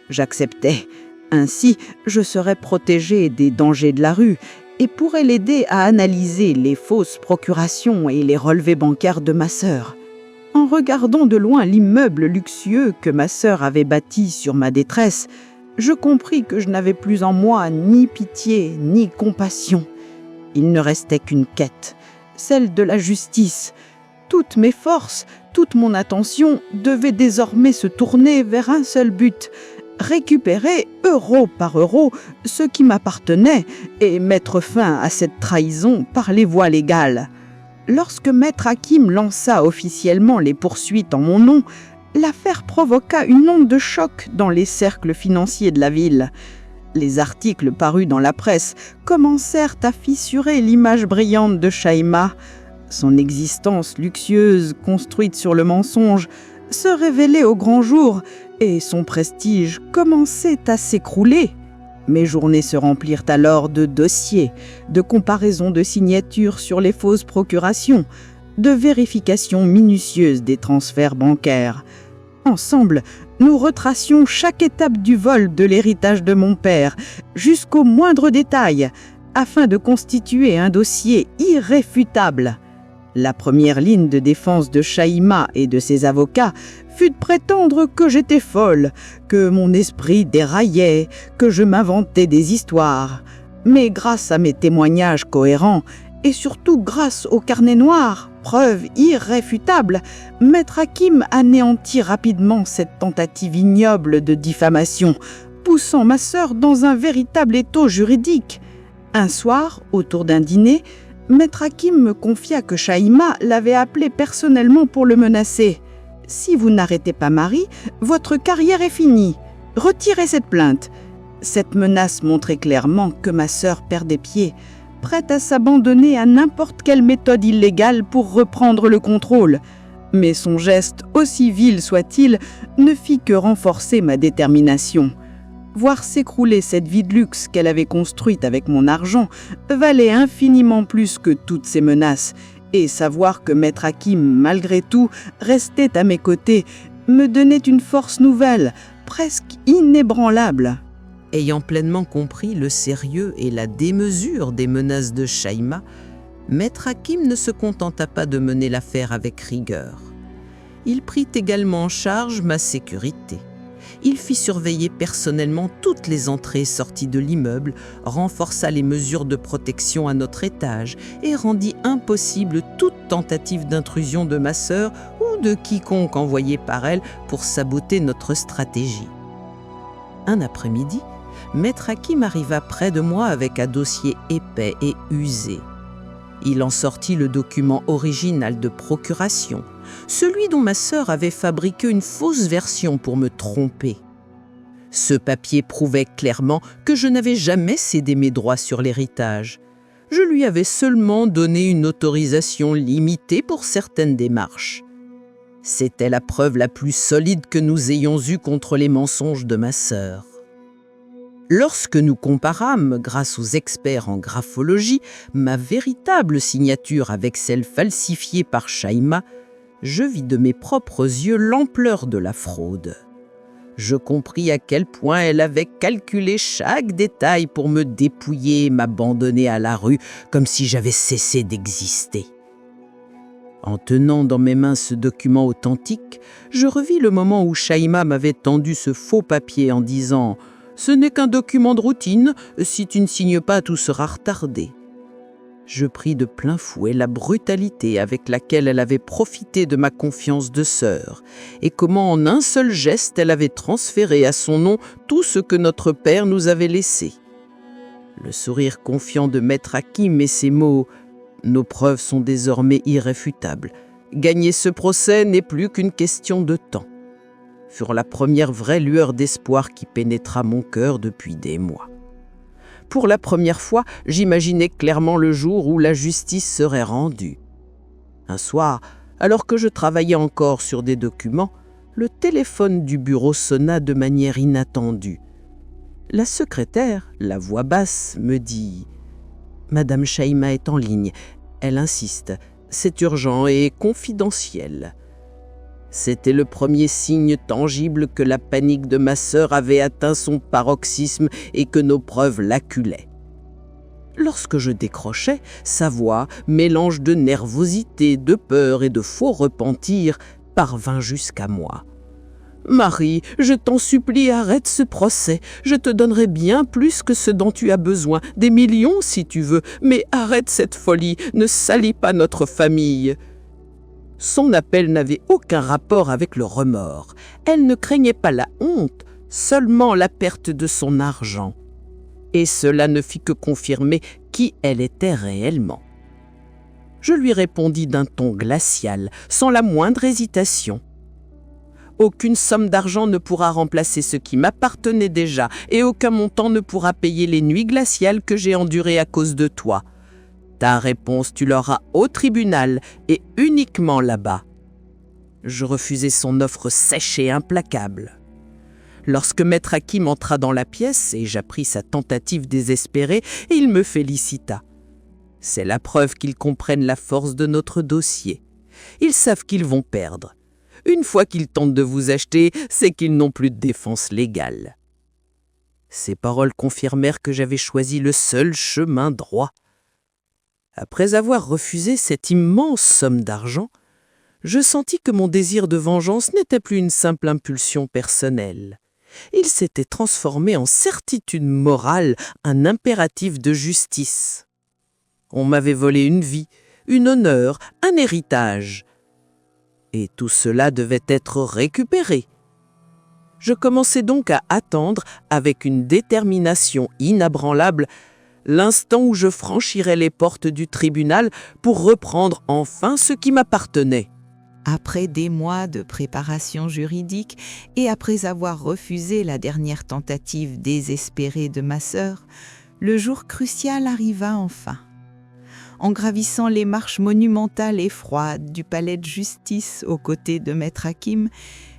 J'acceptais. Ainsi, je serais protégé des dangers de la rue et pourrais l'aider à analyser les fausses procurations et les relevés bancaires de ma sœur. En regardant de loin l'immeuble luxueux que ma sœur avait bâti sur ma détresse, je compris que je n'avais plus en moi ni pitié ni compassion. Il ne restait qu'une quête, celle de la justice. Toutes mes forces, toute mon attention devaient désormais se tourner vers un seul but: récupérer, euro par euro, ce qui m'appartenait et mettre fin à cette trahison par les voies légales. Lorsque Maître Hakim lança officiellement les poursuites en mon nom, l'affaire provoqua une onde de choc dans les cercles financiers de la ville. Les articles parus dans la presse commencèrent à fissurer l'image brillante de Shaima. Son existence luxueuse, construite sur le mensonge, se révélait au grand jour et son prestige commençait à s'écrouler. Mes journées se remplirent alors de dossiers, de comparaisons de signatures sur les fausses procurations, de vérifications minutieuses des transferts bancaires. Ensemble, nous retracions chaque étape du vol de l'héritage de mon père, jusqu'au moindre détail, afin de constituer un dossier irréfutable. La première ligne de défense de Shaima et de ses avocats fut de prétendre que j'étais folle, que mon esprit déraillait, que je m'inventais des histoires. Mais grâce à mes témoignages cohérents, et surtout grâce au carnet noir, preuve irréfutable, Maître Hakim anéantit rapidement cette tentative ignoble de diffamation, poussant ma sœur dans un véritable étau juridique. Un soir, autour d'un dîner, Maître Hakim me confia que Shaima l'avait appelé personnellement pour le menacer. « Si vous n'arrêtez pas Marie, votre carrière est finie. Retirez cette plainte. » Cette menace montrait clairement que ma sœur perdait pied, prête à s'abandonner à n'importe quelle méthode illégale pour reprendre le contrôle. Mais son geste, aussi vil soit-il, ne fit que renforcer ma détermination. Voir s'écrouler cette vie de luxe qu'elle avait construite avec mon argent valait infiniment plus que toutes ces menaces, et savoir que Maître Hakim, malgré tout, restait à mes côtés, me donnait une force nouvelle, presque inébranlable. Ayant pleinement compris le sérieux et la démesure des menaces de Shaima, Maître Hakim ne se contenta pas de mener l'affaire avec rigueur. Il prit également en charge ma sécurité. Il fit surveiller personnellement toutes les entrées et sorties de l'immeuble, renforça les mesures de protection à notre étage et rendit impossible toute tentative d'intrusion de ma sœur ou de quiconque envoyé par elle pour saboter notre stratégie. Un après-midi, Maître Hakim arriva près de moi avec un dossier épais et usé. Il en sortit le document original de procuration, celui dont ma sœur avait fabriqué une fausse version pour me tromper. Ce papier prouvait clairement que je n'avais jamais cédé mes droits sur l'héritage. Je lui avais seulement donné une autorisation limitée pour certaines démarches. C'était la preuve la plus solide que nous ayons eue contre les mensonges de ma sœur. Lorsque nous comparâmes, grâce aux experts en graphologie, ma véritable signature avec celle falsifiée par Shaima, je vis de mes propres yeux l'ampleur de la fraude. Je compris à quel point elle avait calculé chaque détail pour me dépouiller et m'abandonner à la rue, comme si j'avais cessé d'exister. En tenant dans mes mains ce document authentique, je revis le moment où Shaima m'avait tendu ce faux papier en disant « Ce n'est qu'un document de routine, si tu ne signes pas, tout sera retardé. » Je pris de plein fouet la brutalité avec laquelle elle avait profité de ma confiance de sœur et comment en un seul geste elle avait transféré à son nom tout ce que notre père nous avait laissé. Le sourire confiant de Maître Hakim et ses mots « Nos preuves sont désormais irréfutables. Gagner ce procès n'est plus qu'une question de temps » furent la première vraie lueur d'espoir qui pénétra mon cœur depuis des mois. Pour la première fois, j'imaginais clairement le jour où la justice serait rendue. Un soir, alors que je travaillais encore sur des documents, le téléphone du bureau sonna de manière inattendue. La secrétaire, la voix basse, me dit « Madame Shaima est en ligne. Elle insiste. C'est urgent et confidentiel. » C'était le premier signe tangible que la panique de ma sœur avait atteint son paroxysme et que nos preuves l'acculaient. Lorsque je décrochais, sa voix, mélange de nervosité, de peur et de faux repentir, parvint jusqu'à moi. « Marie, je t'en supplie, arrête ce procès. Je te donnerai bien plus que ce dont tu as besoin, des millions si tu veux, mais arrête cette folie, ne salis pas notre famille. » Son appel n'avait aucun rapport avec le remords. Elle ne craignait pas la honte, seulement la perte de son argent. Et cela ne fit que confirmer qui elle était réellement. Je lui répondis d'un ton glacial, sans la moindre hésitation. « Aucune somme d'argent ne pourra remplacer ce qui m'appartenait déjà, et aucun montant ne pourra payer les nuits glaciales que j'ai endurées à cause de toi. Ta réponse, tu l'auras au tribunal et uniquement là-bas. » Je refusai son offre sèche et implacable. Lorsque Maître Hakim entra dans la pièce et j'appris sa tentative désespérée, il me félicita. C'est la preuve qu'ils comprennent la force de notre dossier. Ils savent qu'ils vont perdre. Une fois qu'ils tentent de vous acheter, c'est qu'ils n'ont plus de défense légale. Ces paroles confirmèrent que j'avais choisi le seul chemin droit. Après avoir refusé cette immense somme d'argent, je sentis que mon désir de vengeance n'était plus une simple impulsion personnelle. Il s'était transformé en certitude morale, un impératif de justice. On m'avait volé une vie, un honneur, un héritage. Et tout cela devait être récupéré. Je commençai donc à attendre, avec une détermination inébranlable, l'instant où je franchirais les portes du tribunal pour reprendre enfin ce qui m'appartenait. Après des mois de préparation juridique et après avoir refusé la dernière tentative désespérée de ma sœur, le jour crucial arriva enfin. En gravissant les marches monumentales et froides du palais de justice aux côtés de Maître Hakim,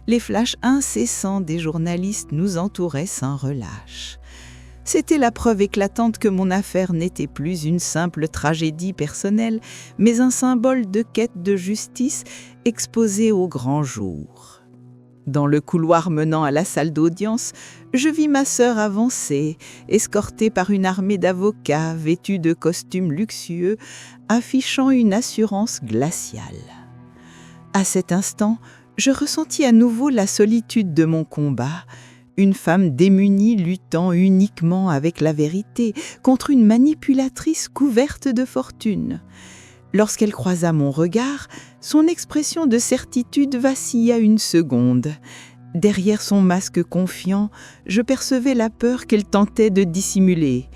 les flashs incessants des journalistes nous entouraient sans relâche. C'était la preuve éclatante que mon affaire n'était plus une simple tragédie personnelle, mais un symbole de quête de justice exposé au grand jour. Dans le couloir menant à la salle d'audience, je vis ma sœur avancer, escortée par une armée d'avocats vêtus de costumes luxueux, affichant une assurance glaciale. À cet instant, je ressentis à nouveau la solitude de mon combat, une femme démunie luttant uniquement avec la vérité contre une manipulatrice couverte de fortune. Lorsqu'elle croisa mon regard, son expression de certitude vacilla une seconde. Derrière son masque confiant, je percevais la peur qu'elle tentait de dissimuler.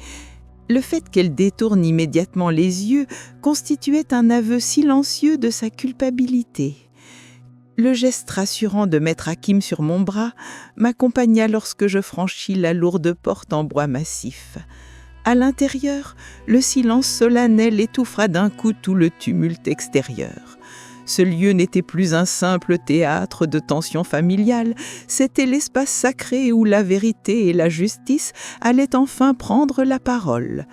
Le fait qu'elle détourne immédiatement les yeux constituait un aveu silencieux de sa culpabilité. Le geste rassurant de Maître Hakim sur mon bras m'accompagna lorsque je franchis la lourde porte en bois massif. À l'intérieur, le silence solennel étouffera d'un coup tout le tumulte extérieur. Ce lieu n'était plus un simple théâtre de tensions familiales, c'était l'espace sacré où la vérité et la justice allaient enfin prendre la parole.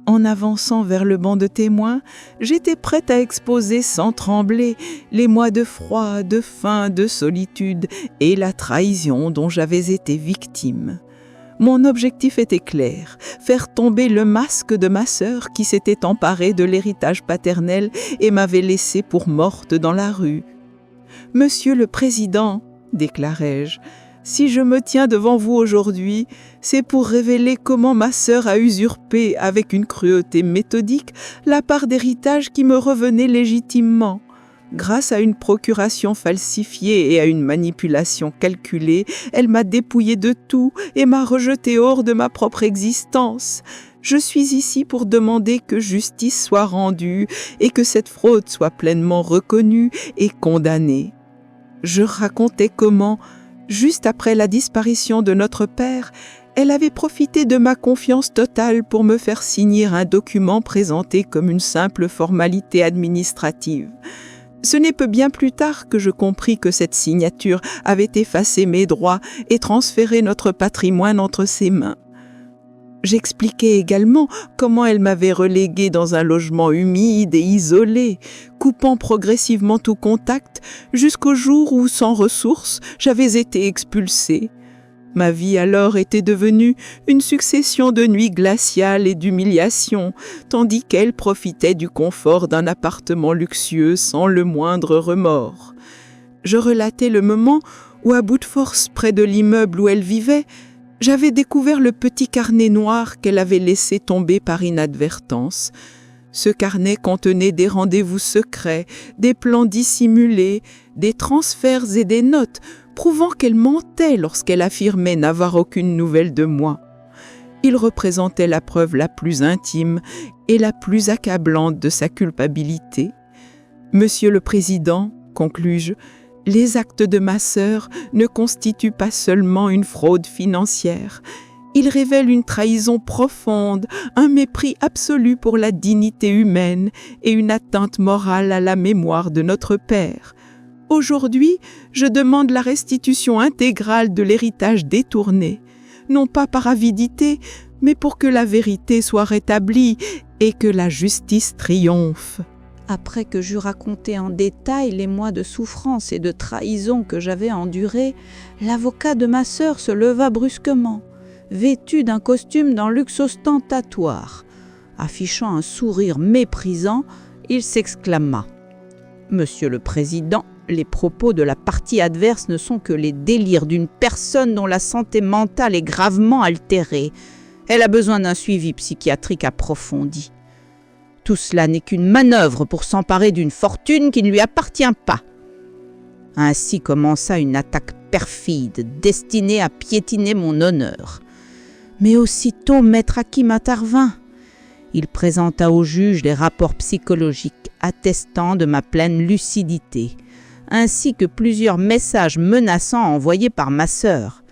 En avançant vers le banc de témoins, j'étais prête à exposer sans trembler les mois de froid, de faim, de solitude et la trahison dont j'avais été victime. Mon objectif était clair, faire tomber le masque de ma sœur qui s'était emparée de l'héritage paternel et m'avait laissée pour morte dans la rue. « Monsieur le Président, déclarai-je, si je me tiens devant vous aujourd'hui, c'est pour révéler comment ma sœur a usurpé, avec une cruauté méthodique, la part d'héritage qui me revenait légitimement. Grâce à une procuration falsifiée et à une manipulation calculée, elle m'a dépouillé de tout et m'a rejeté hors de ma propre existence. Je suis ici pour demander que justice soit rendue et que cette fraude soit pleinement reconnue et condamnée. » Je racontais comment, juste après la disparition de notre père, elle avait profité de ma confiance totale pour me faire signer un document présenté comme une simple formalité administrative. Ce n'est que bien plus tard que je compris que cette signature avait effacé mes droits et transféré notre patrimoine entre ses mains. J'expliquais également comment elle m'avait relégué dans un logement humide et isolé, coupant progressivement tout contact jusqu'au jour où, sans ressources, j'avais été expulsée. Ma vie alors était devenue une succession de nuits glaciales et d'humiliations, tandis qu'elle profitait du confort d'un appartement luxueux sans le moindre remords. Je relatais le moment où, à bout de force près de l'immeuble où elle vivait, j'avais découvert le petit carnet noir qu'elle avait laissé tomber par inadvertance. Ce carnet contenait des rendez-vous secrets, des plans dissimulés, des transferts et des notes, prouvant qu'elle mentait lorsqu'elle affirmait n'avoir aucune nouvelle de moi. Il représentait la preuve la plus intime et la plus accablante de sa culpabilité. « Monsieur le Président, conclus-je, les actes de ma sœur ne constituent pas seulement une fraude financière. Ils révèlent une trahison profonde, un mépris absolu pour la dignité humaine et une atteinte morale à la mémoire de notre père. Aujourd'hui, je demande la restitution intégrale de l'héritage détourné, non pas par avidité, mais pour que la vérité soit rétablie et que la justice triomphe. » Après que j'eus raconté en détail les mois de souffrance et de trahison que j'avais endurés, l'avocat de ma sœur se leva brusquement, vêtu d'un costume d'un luxe ostentatoire. Affichant un sourire méprisant, il s'exclama « Monsieur le Président, les propos de la partie adverse ne sont que les délires d'une personne dont la santé mentale est gravement altérée. Elle a besoin d'un suivi psychiatrique approfondi. Tout cela n'est qu'une manœuvre pour s'emparer d'une fortune qui ne lui appartient pas. » Ainsi commença une attaque perfide, destinée à piétiner mon honneur. Mais aussitôt Maître Hakim intervint. Il présenta au juge les rapports psychologiques attestant de ma pleine lucidité, ainsi que plusieurs messages menaçants envoyés par ma sœur.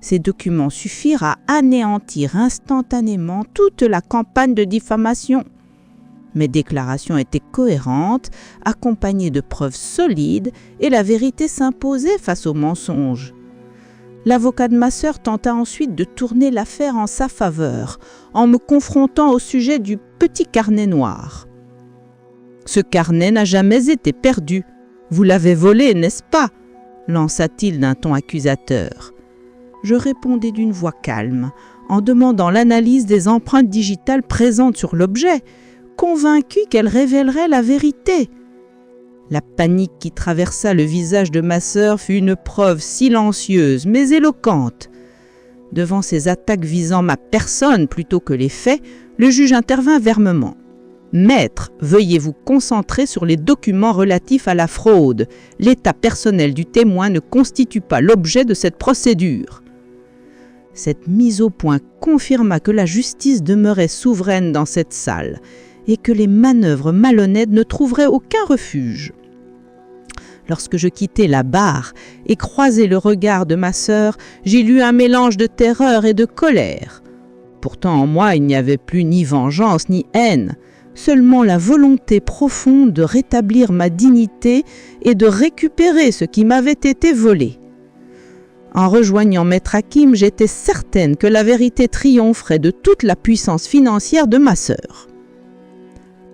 Ces documents suffirent à anéantir instantanément toute la campagne de diffamation. Mes déclarations étaient cohérentes, accompagnées de preuves solides, et la vérité s'imposait face aux mensonges. L'avocat de ma sœur tenta ensuite de tourner l'affaire en sa faveur, en me confrontant au sujet du petit carnet noir. « Ce carnet n'a jamais été perdu. Vous l'avez volé, n'est-ce pas ?» lança-t-il d'un ton accusateur. Je répondais d'une voix calme, en demandant l'analyse des empreintes digitales présentes sur l'objet, convaincu qu'elle révélerait la vérité. La panique qui traversa le visage de ma sœur fut une preuve silencieuse mais éloquente. Devant ces attaques visant ma personne plutôt que les faits, le juge intervint fermement. « Maître, veuillez vous concentrer sur les documents relatifs à la fraude. L'état personnel du témoin ne constitue pas l'objet de cette procédure. » Cette mise au point confirma que la justice demeurait souveraine dans cette salle et que les manœuvres malhonnêtes ne trouveraient aucun refuge. Lorsque je quittai la barre et croisai le regard de ma sœur, j'y lus un mélange de terreur et de colère. Pourtant en moi il n'y avait plus ni vengeance ni haine, seulement la volonté profonde de rétablir ma dignité et de récupérer ce qui m'avait été volé. En rejoignant Maître Hakim, j'étais certaine que la vérité triompherait de toute la puissance financière de ma sœur.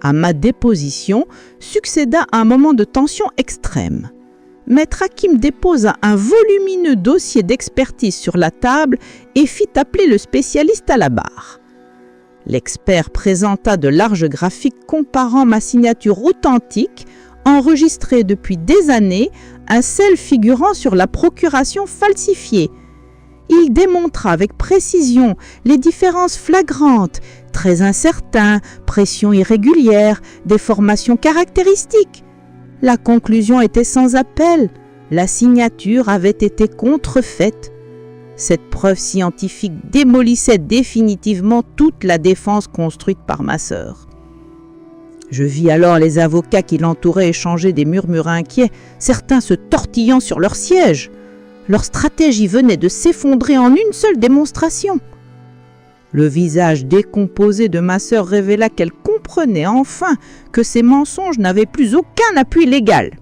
À ma déposition succéda un moment de tension extrême. Maître Hakim déposa un volumineux dossier d'expertise sur la table et fit appeler le spécialiste à la barre. L'expert présenta de larges graphiques comparant ma signature authentique, enregistrée depuis des années, à celle figurant sur la procuration falsifiée. Il démontra avec précision les différences flagrantes, traits incertains, pression irrégulière, déformations caractéristiques. La conclusion était sans appel. La signature avait été contrefaite. Cette preuve scientifique démolissait définitivement toute la défense construite par ma sœur. Je vis alors les avocats qui l'entouraient échanger des murmures inquiets, certains se tortillant sur leur siège. Leur stratégie venait de s'effondrer en une seule démonstration. Le visage décomposé de ma sœur révéla qu'elle comprenait enfin que ses mensonges n'avaient plus aucun appui légal.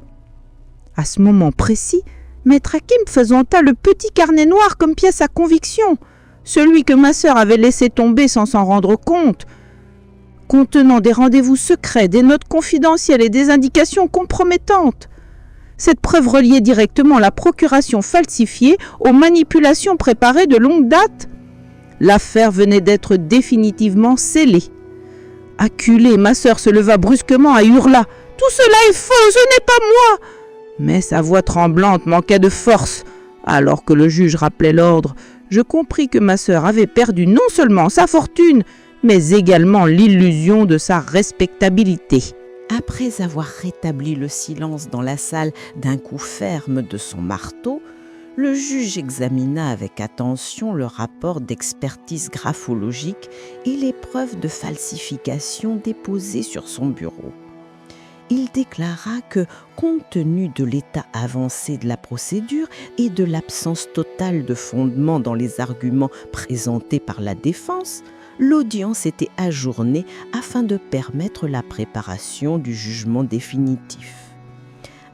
À ce moment précis, Maître Hakim présenta le petit carnet noir comme pièce à conviction, celui que ma sœur avait laissé tomber sans s'en rendre compte, contenant des rendez-vous secrets, des notes confidentielles et des indications compromettantes. Cette preuve reliait directement la procuration falsifiée aux manipulations préparées de longue date. L'affaire venait d'être définitivement scellée. Acculée, ma sœur se leva brusquement et hurla « Tout cela est faux, ce n'est pas moi !» Mais sa voix tremblante manquait de force. Alors que le juge rappelait l'ordre, je compris que ma sœur avait perdu non seulement sa fortune, mais également l'illusion de sa respectabilité. Après avoir rétabli le silence dans la salle d'un coup ferme de son marteau, le juge examina avec attention le rapport d'expertise graphologique et les preuves de falsification déposées sur son bureau. Il déclara que, compte tenu de l'état avancé de la procédure et de l'absence totale de fondement dans les arguments présentés par la défense, l'audience était ajournée afin de permettre la préparation du jugement définitif.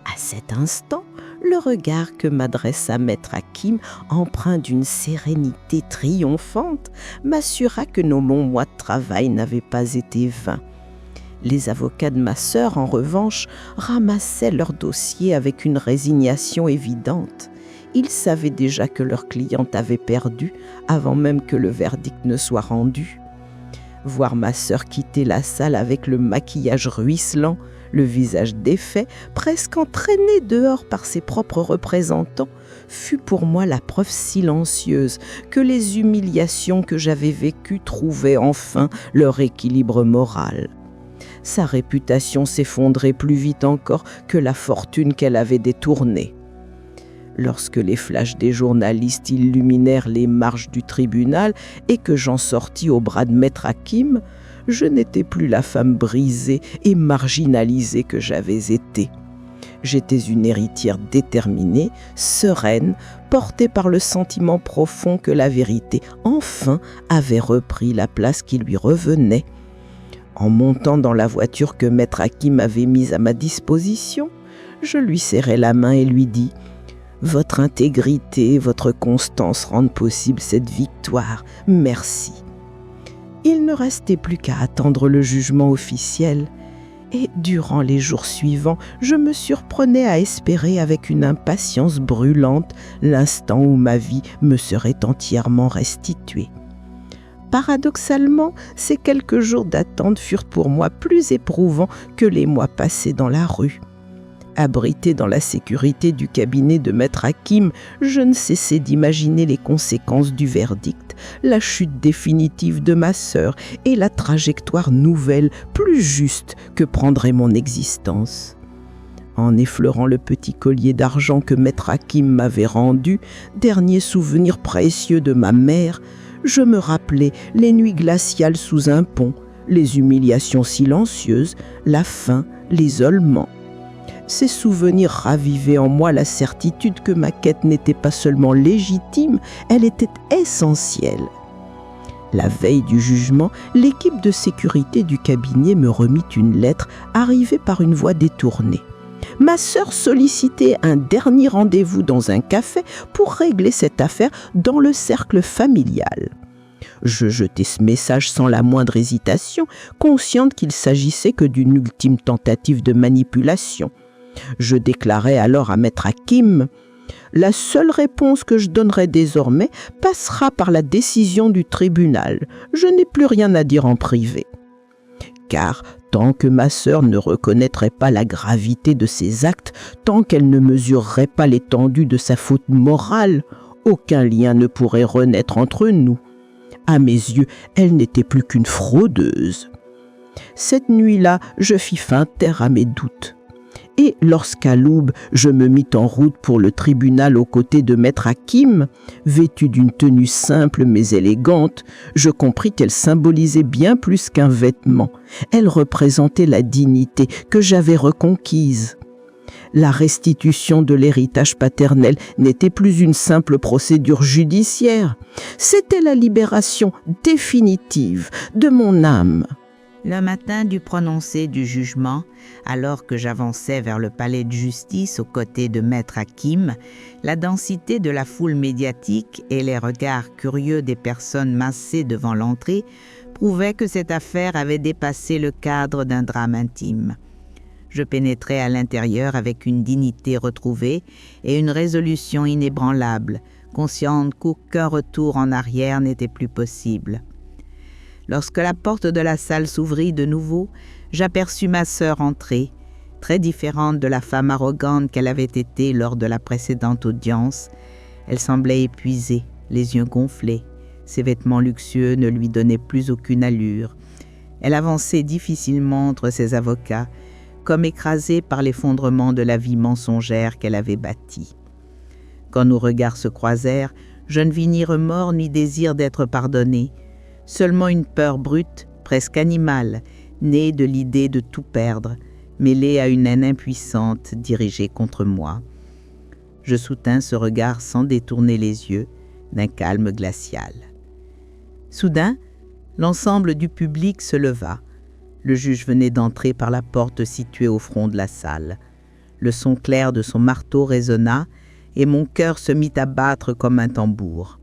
À cet instant, le regard que m'adressa Maître Hakim, empreint d'une sérénité triomphante, m'assura que nos longs mois de travail n'avaient pas été vains. Les avocats de ma sœur, en revanche, ramassaient leur dossier avec une résignation évidente. Ils savaient déjà que leur cliente avait perdu avant même que le verdict ne soit rendu. Voir ma sœur quitter la salle avec le maquillage ruisselant, le visage défait, presque entraîné dehors par ses propres représentants, fut pour moi la preuve silencieuse que les humiliations que j'avais vécues trouvaient enfin leur équilibre moral. Sa réputation s'effondrait plus vite encore que la fortune qu'elle avait détournée. Lorsque les flashs des journalistes illuminèrent les marches du tribunal et que j'en sortis au bras de Maître Hakim, je n'étais plus la femme brisée et marginalisée que j'avais été. J'étais une héritière déterminée, sereine, portée par le sentiment profond que la vérité, enfin, avait repris la place qui lui revenait. En montant dans la voiture que Maître Hakim avait mise à ma disposition, je lui serrai la main et lui dis « Votre intégrité, votre constance rendent possible cette victoire. Merci. » Il ne restait plus qu'à attendre le jugement officiel. Et durant les jours suivants, je me surprenais à espérer avec une impatience brûlante l'instant où ma vie me serait entièrement restituée. Paradoxalement, ces quelques jours d'attente furent pour moi plus éprouvants que les mois passés dans la rue. Abrité dans la sécurité du cabinet de Maître Hakim, je ne cessais d'imaginer les conséquences du verdict, la chute définitive de ma sœur et la trajectoire nouvelle, plus juste, que prendrait mon existence. En effleurant le petit collier d'argent que Maître Hakim m'avait rendu, dernier souvenir précieux de ma mère, je me rappelais les nuits glaciales sous un pont, les humiliations silencieuses, la faim, l'isolement. Ces souvenirs ravivaient en moi la certitude que ma quête n'était pas seulement légitime, elle était essentielle. La veille du jugement, l'équipe de sécurité du cabinet me remit une lettre arrivée par une voie détournée. Ma sœur sollicitait un dernier rendez-vous dans un café pour régler cette affaire dans le cercle familial. Je jetai ce message sans la moindre hésitation, consciente qu'il s'agissait que d'une ultime tentative de manipulation. Je déclarai alors à Maître Hakim « La seule réponse que je donnerai désormais passera par la décision du tribunal. Je n'ai plus rien à dire en privé. » Car tant que ma sœur ne reconnaîtrait pas la gravité de ses actes, tant qu'elle ne mesurerait pas l'étendue de sa faute morale, aucun lien ne pourrait renaître entre nous. À mes yeux, elle n'était plus qu'une fraudeuse. Cette nuit-là, je fis fin terre à mes doutes. Et lorsqu'à l'aube, je me mis en route pour le tribunal aux côtés de Maître Hakim, vêtue d'une tenue simple mais élégante, je compris qu'elle symbolisait bien plus qu'un vêtement. Elle représentait la dignité que j'avais reconquise. La restitution de l'héritage paternel n'était plus une simple procédure judiciaire, c'était la libération définitive de mon âme. Le matin du prononcé du jugement, alors que j'avançais vers le palais de justice aux côtés de Maître Hakim, la densité de la foule médiatique et les regards curieux des personnes massées devant l'entrée prouvaient que cette affaire avait dépassé le cadre d'un drame intime. Je pénétrais à l'intérieur avec une dignité retrouvée et une résolution inébranlable, consciente qu'aucun retour en arrière n'était plus possible. Lorsque la porte de la salle s'ouvrit de nouveau, j'aperçus ma sœur entrer, très différente de la femme arrogante qu'elle avait été lors de la précédente audience. Elle semblait épuisée, les yeux gonflés. Ses vêtements luxueux ne lui donnaient plus aucune allure. Elle avançait difficilement entre ses avocats, comme écrasée par l'effondrement de la vie mensongère qu'elle avait bâtie. Quand nos regards se croisèrent, je ne vis ni remords ni désir d'être pardonnée, seulement une peur brute, presque animale, née de l'idée de tout perdre, mêlée à une haine impuissante dirigée contre moi. Je soutins ce regard sans détourner les yeux, d'un calme glacial. Soudain, l'ensemble du public se leva. Le juge venait d'entrer par la porte située au front de la salle. Le son clair de son marteau résonna et mon cœur se mit à battre comme un tambour.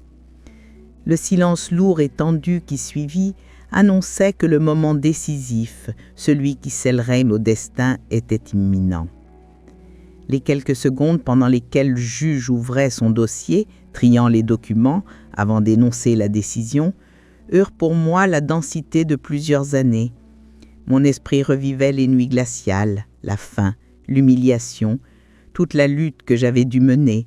Le silence lourd et tendu qui suivit annonçait que le moment décisif, celui qui scellerait nos destins, était imminent. Les quelques secondes pendant lesquelles le juge ouvrait son dossier, triant les documents avant d'énoncer la décision, eurent pour moi la densité de plusieurs années. Mon esprit revivait les nuits glaciales, la faim, l'humiliation, toute la lutte que j'avais dû mener.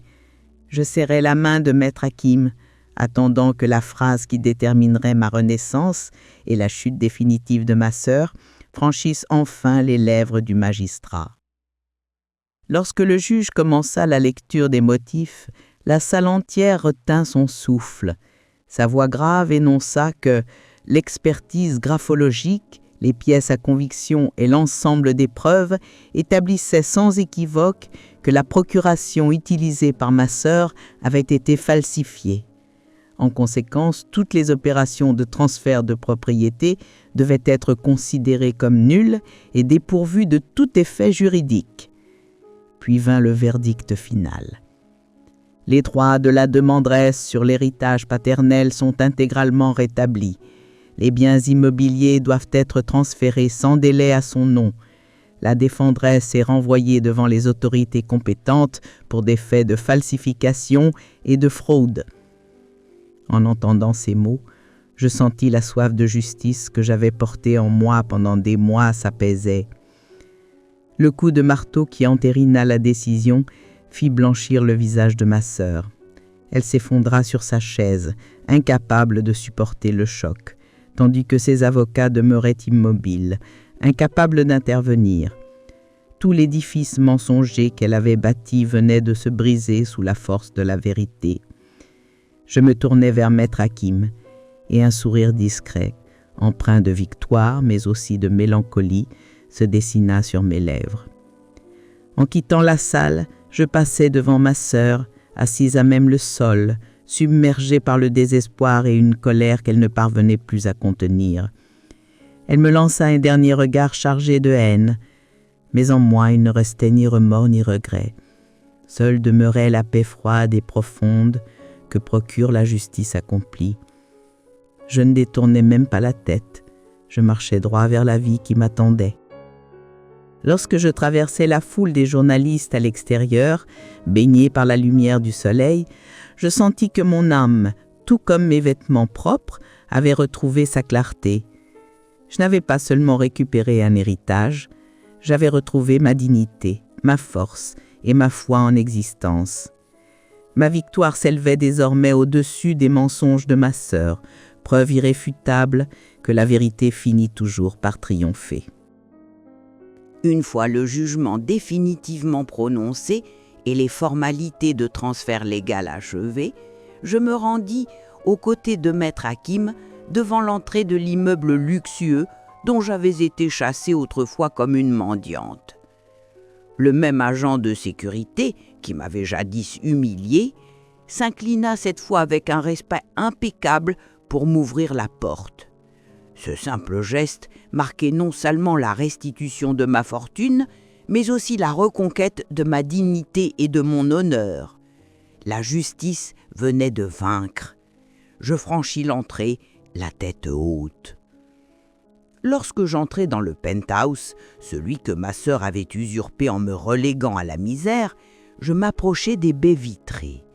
Je serrais la main de Maître Hakim, attendant que la phrase qui déterminerait ma renaissance et la chute définitive de ma sœur franchisse enfin les lèvres du magistrat. Lorsque le juge commença la lecture des motifs, la salle entière retint son souffle. Sa voix grave énonça que l'expertise graphologique, les pièces à conviction et l'ensemble des preuves établissaient sans équivoque que la procuration utilisée par ma sœur avait été falsifiée. En conséquence, toutes les opérations de transfert de propriété devaient être considérées comme nulles et dépourvues de tout effet juridique. Puis vint le verdict final. Les droits de la demanderesse sur l'héritage paternel sont intégralement rétablis. Les biens immobiliers doivent être transférés sans délai à son nom. La défenderesse est renvoyée devant les autorités compétentes pour des faits de falsification et de fraude. En entendant ces mots, je sentis la soif de justice que j'avais portée en moi pendant des mois s'apaisait. Le coup de marteau qui entérina la décision fit blanchir le visage de ma sœur. Elle s'effondra sur sa chaise, incapable de supporter le choc, tandis que ses avocats demeuraient immobiles, incapables d'intervenir. Tout l'édifice mensonger qu'elle avait bâti venait de se briser sous la force de la vérité. Je me tournai vers Maître Hakim, et un sourire discret, empreint de victoire mais aussi de mélancolie, se dessina sur mes lèvres. En quittant la salle, je passai devant ma sœur, assise à même le sol, submergée par le désespoir et une colère qu'elle ne parvenait plus à contenir. Elle me lança un dernier regard chargé de haine, mais en moi il ne restait ni remords ni regrets. Seule demeurait la paix froide et profonde que procure la justice accomplie. Je ne détournais même pas la tête, je marchais droit vers la vie qui m'attendait. Lorsque je traversais la foule des journalistes à l'extérieur, baignée par la lumière du soleil, je sentis que mon âme, tout comme mes vêtements propres, avait retrouvé sa clarté. Je n'avais pas seulement récupéré un héritage, j'avais retrouvé ma dignité, ma force et ma foi en existence. Ma victoire s'élevait désormais au-dessus des mensonges de ma sœur, preuve irréfutable que la vérité finit toujours par triompher. Une fois le jugement définitivement prononcé et les formalités de transfert légal achevées, je me rendis aux côtés de Maître Hakim devant l'entrée de l'immeuble luxueux dont j'avais été chassée autrefois comme une mendiante. Le même agent de sécurité, qui m'avait jadis humiliée, s'inclina cette fois avec un respect impeccable pour m'ouvrir la porte. Ce simple geste marquait non seulement la restitution de ma fortune, mais aussi la reconquête de ma dignité et de mon honneur. La justice venait de vaincre. Je franchis l'entrée, la tête haute. Lorsque j'entrai dans le penthouse, celui que ma sœur avait usurpé en me reléguant à la misère, je m'approchai des baies vitrées.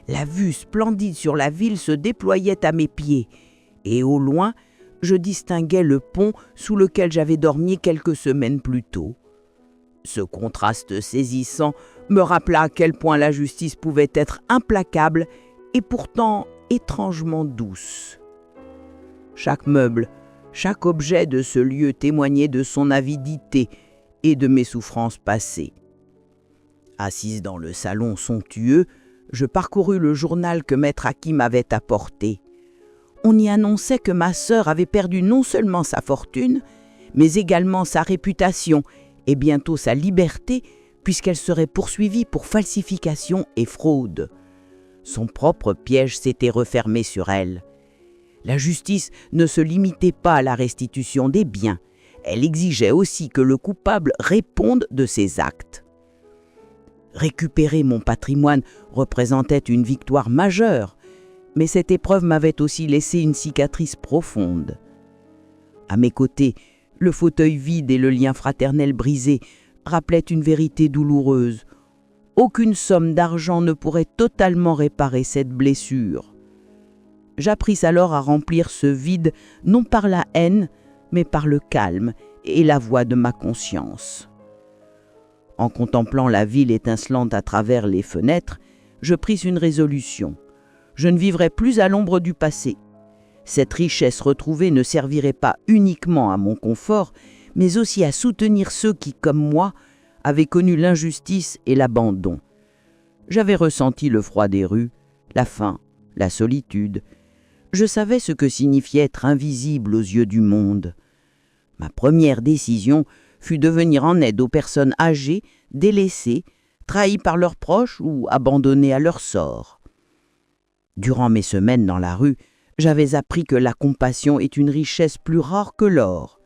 La vue splendide sur la ville se déployait à mes pieds, et au loin, je distinguais le pont sous lequel j'avais dormi quelques semaines plus tôt. Ce contraste saisissant me rappela à quel point la justice pouvait être implacable et pourtant étrangement douce. Chaque meuble, chaque objet de ce lieu témoignait de son avidité et de mes souffrances passées. Assise dans le salon somptueux, je parcourus le journal que Maître Hakim m'avait apporté. On y annonçait que ma sœur avait perdu non seulement sa fortune, mais également sa réputation et bientôt sa liberté, puisqu'elle serait poursuivie pour falsification et fraude. Son propre piège s'était refermé sur elle. La justice ne se limitait pas à la restitution des biens, elle exigeait aussi que le coupable réponde de ses actes. Récupérer mon patrimoine représentait une victoire majeure, mais cette épreuve m'avait aussi laissé une cicatrice profonde. À mes côtés, le fauteuil vide et le lien fraternel brisé rappelaient une vérité douloureuse. Aucune somme d'argent ne pourrait totalement réparer cette blessure. J'appris alors à remplir ce vide non par la haine, mais par le calme et la voix de ma conscience. En contemplant la ville étincelante à travers les fenêtres, je pris une résolution. Je ne vivrai plus à l'ombre du passé. Cette richesse retrouvée ne servirait pas uniquement à mon confort, mais aussi à soutenir ceux qui, comme moi, avaient connu l'injustice et l'abandon. J'avais ressenti le froid des rues, la faim, la solitude. Je savais ce que signifiait être invisible aux yeux du monde. Ma première décision fut de venir en aide aux personnes âgées, délaissées, trahies par leurs proches ou abandonnées à leur sort. Durant mes semaines dans la rue, j'avais appris que la compassion est une richesse plus rare que l'or.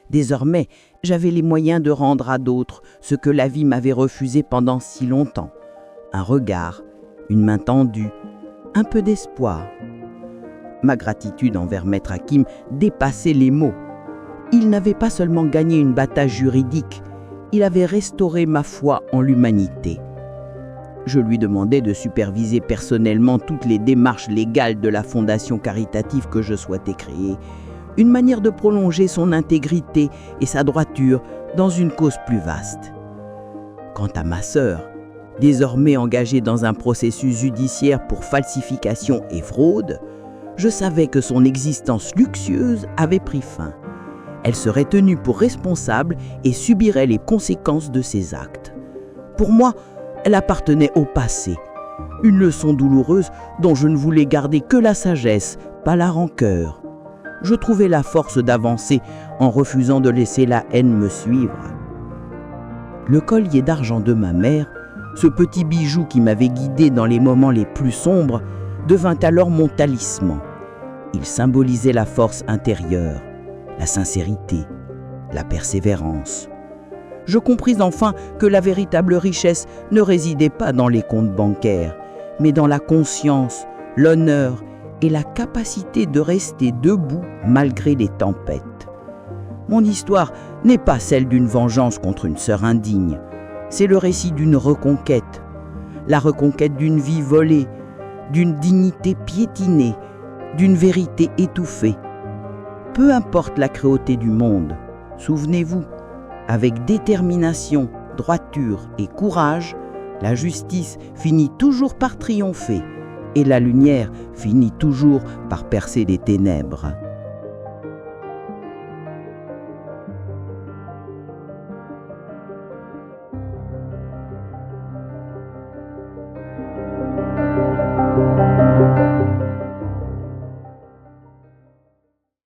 Désormais, j'avais les moyens de rendre à d'autres ce que la vie m'avait refusé pendant si longtemps. Un regard, une main tendue, un peu d'espoir. Ma gratitude envers Maître Hakim dépassait les mots. Il n'avait pas seulement gagné une bataille juridique, il avait restauré ma foi en l'humanité. Je lui demandais de superviser personnellement toutes les démarches légales de la fondation caritative que je souhaitais créer, une manière de prolonger son intégrité et sa droiture dans une cause plus vaste. Quant à ma sœur, désormais engagée dans un processus judiciaire pour falsification et fraude, je savais que son existence luxueuse avait pris fin. Elle serait tenue pour responsable et subirait les conséquences de ses actes. Pour moi, elle appartenait au passé, une leçon douloureuse dont je ne voulais garder que la sagesse, pas la rancœur. Je trouvais la force d'avancer en refusant de laisser la haine me suivre. Le collier d'argent de ma mère, ce petit bijou qui m'avait guidé dans les moments les plus sombres, devint alors mon talisman. Il symbolisait la force intérieure, la sincérité, la persévérance. Je compris enfin que la véritable richesse ne résidait pas dans les comptes bancaires, mais dans la conscience, l'honneur et la capacité de rester debout malgré les tempêtes. Mon histoire n'est pas celle d'une vengeance contre une sœur indigne, c'est le récit d'une reconquête, la reconquête d'une vie volée, d'une dignité piétinée, d'une vérité étouffée. Peu importe la cruauté du monde, souvenez-vous, avec détermination, droiture et courage, la justice finit toujours par triompher et la lumière finit toujours par percer les ténèbres.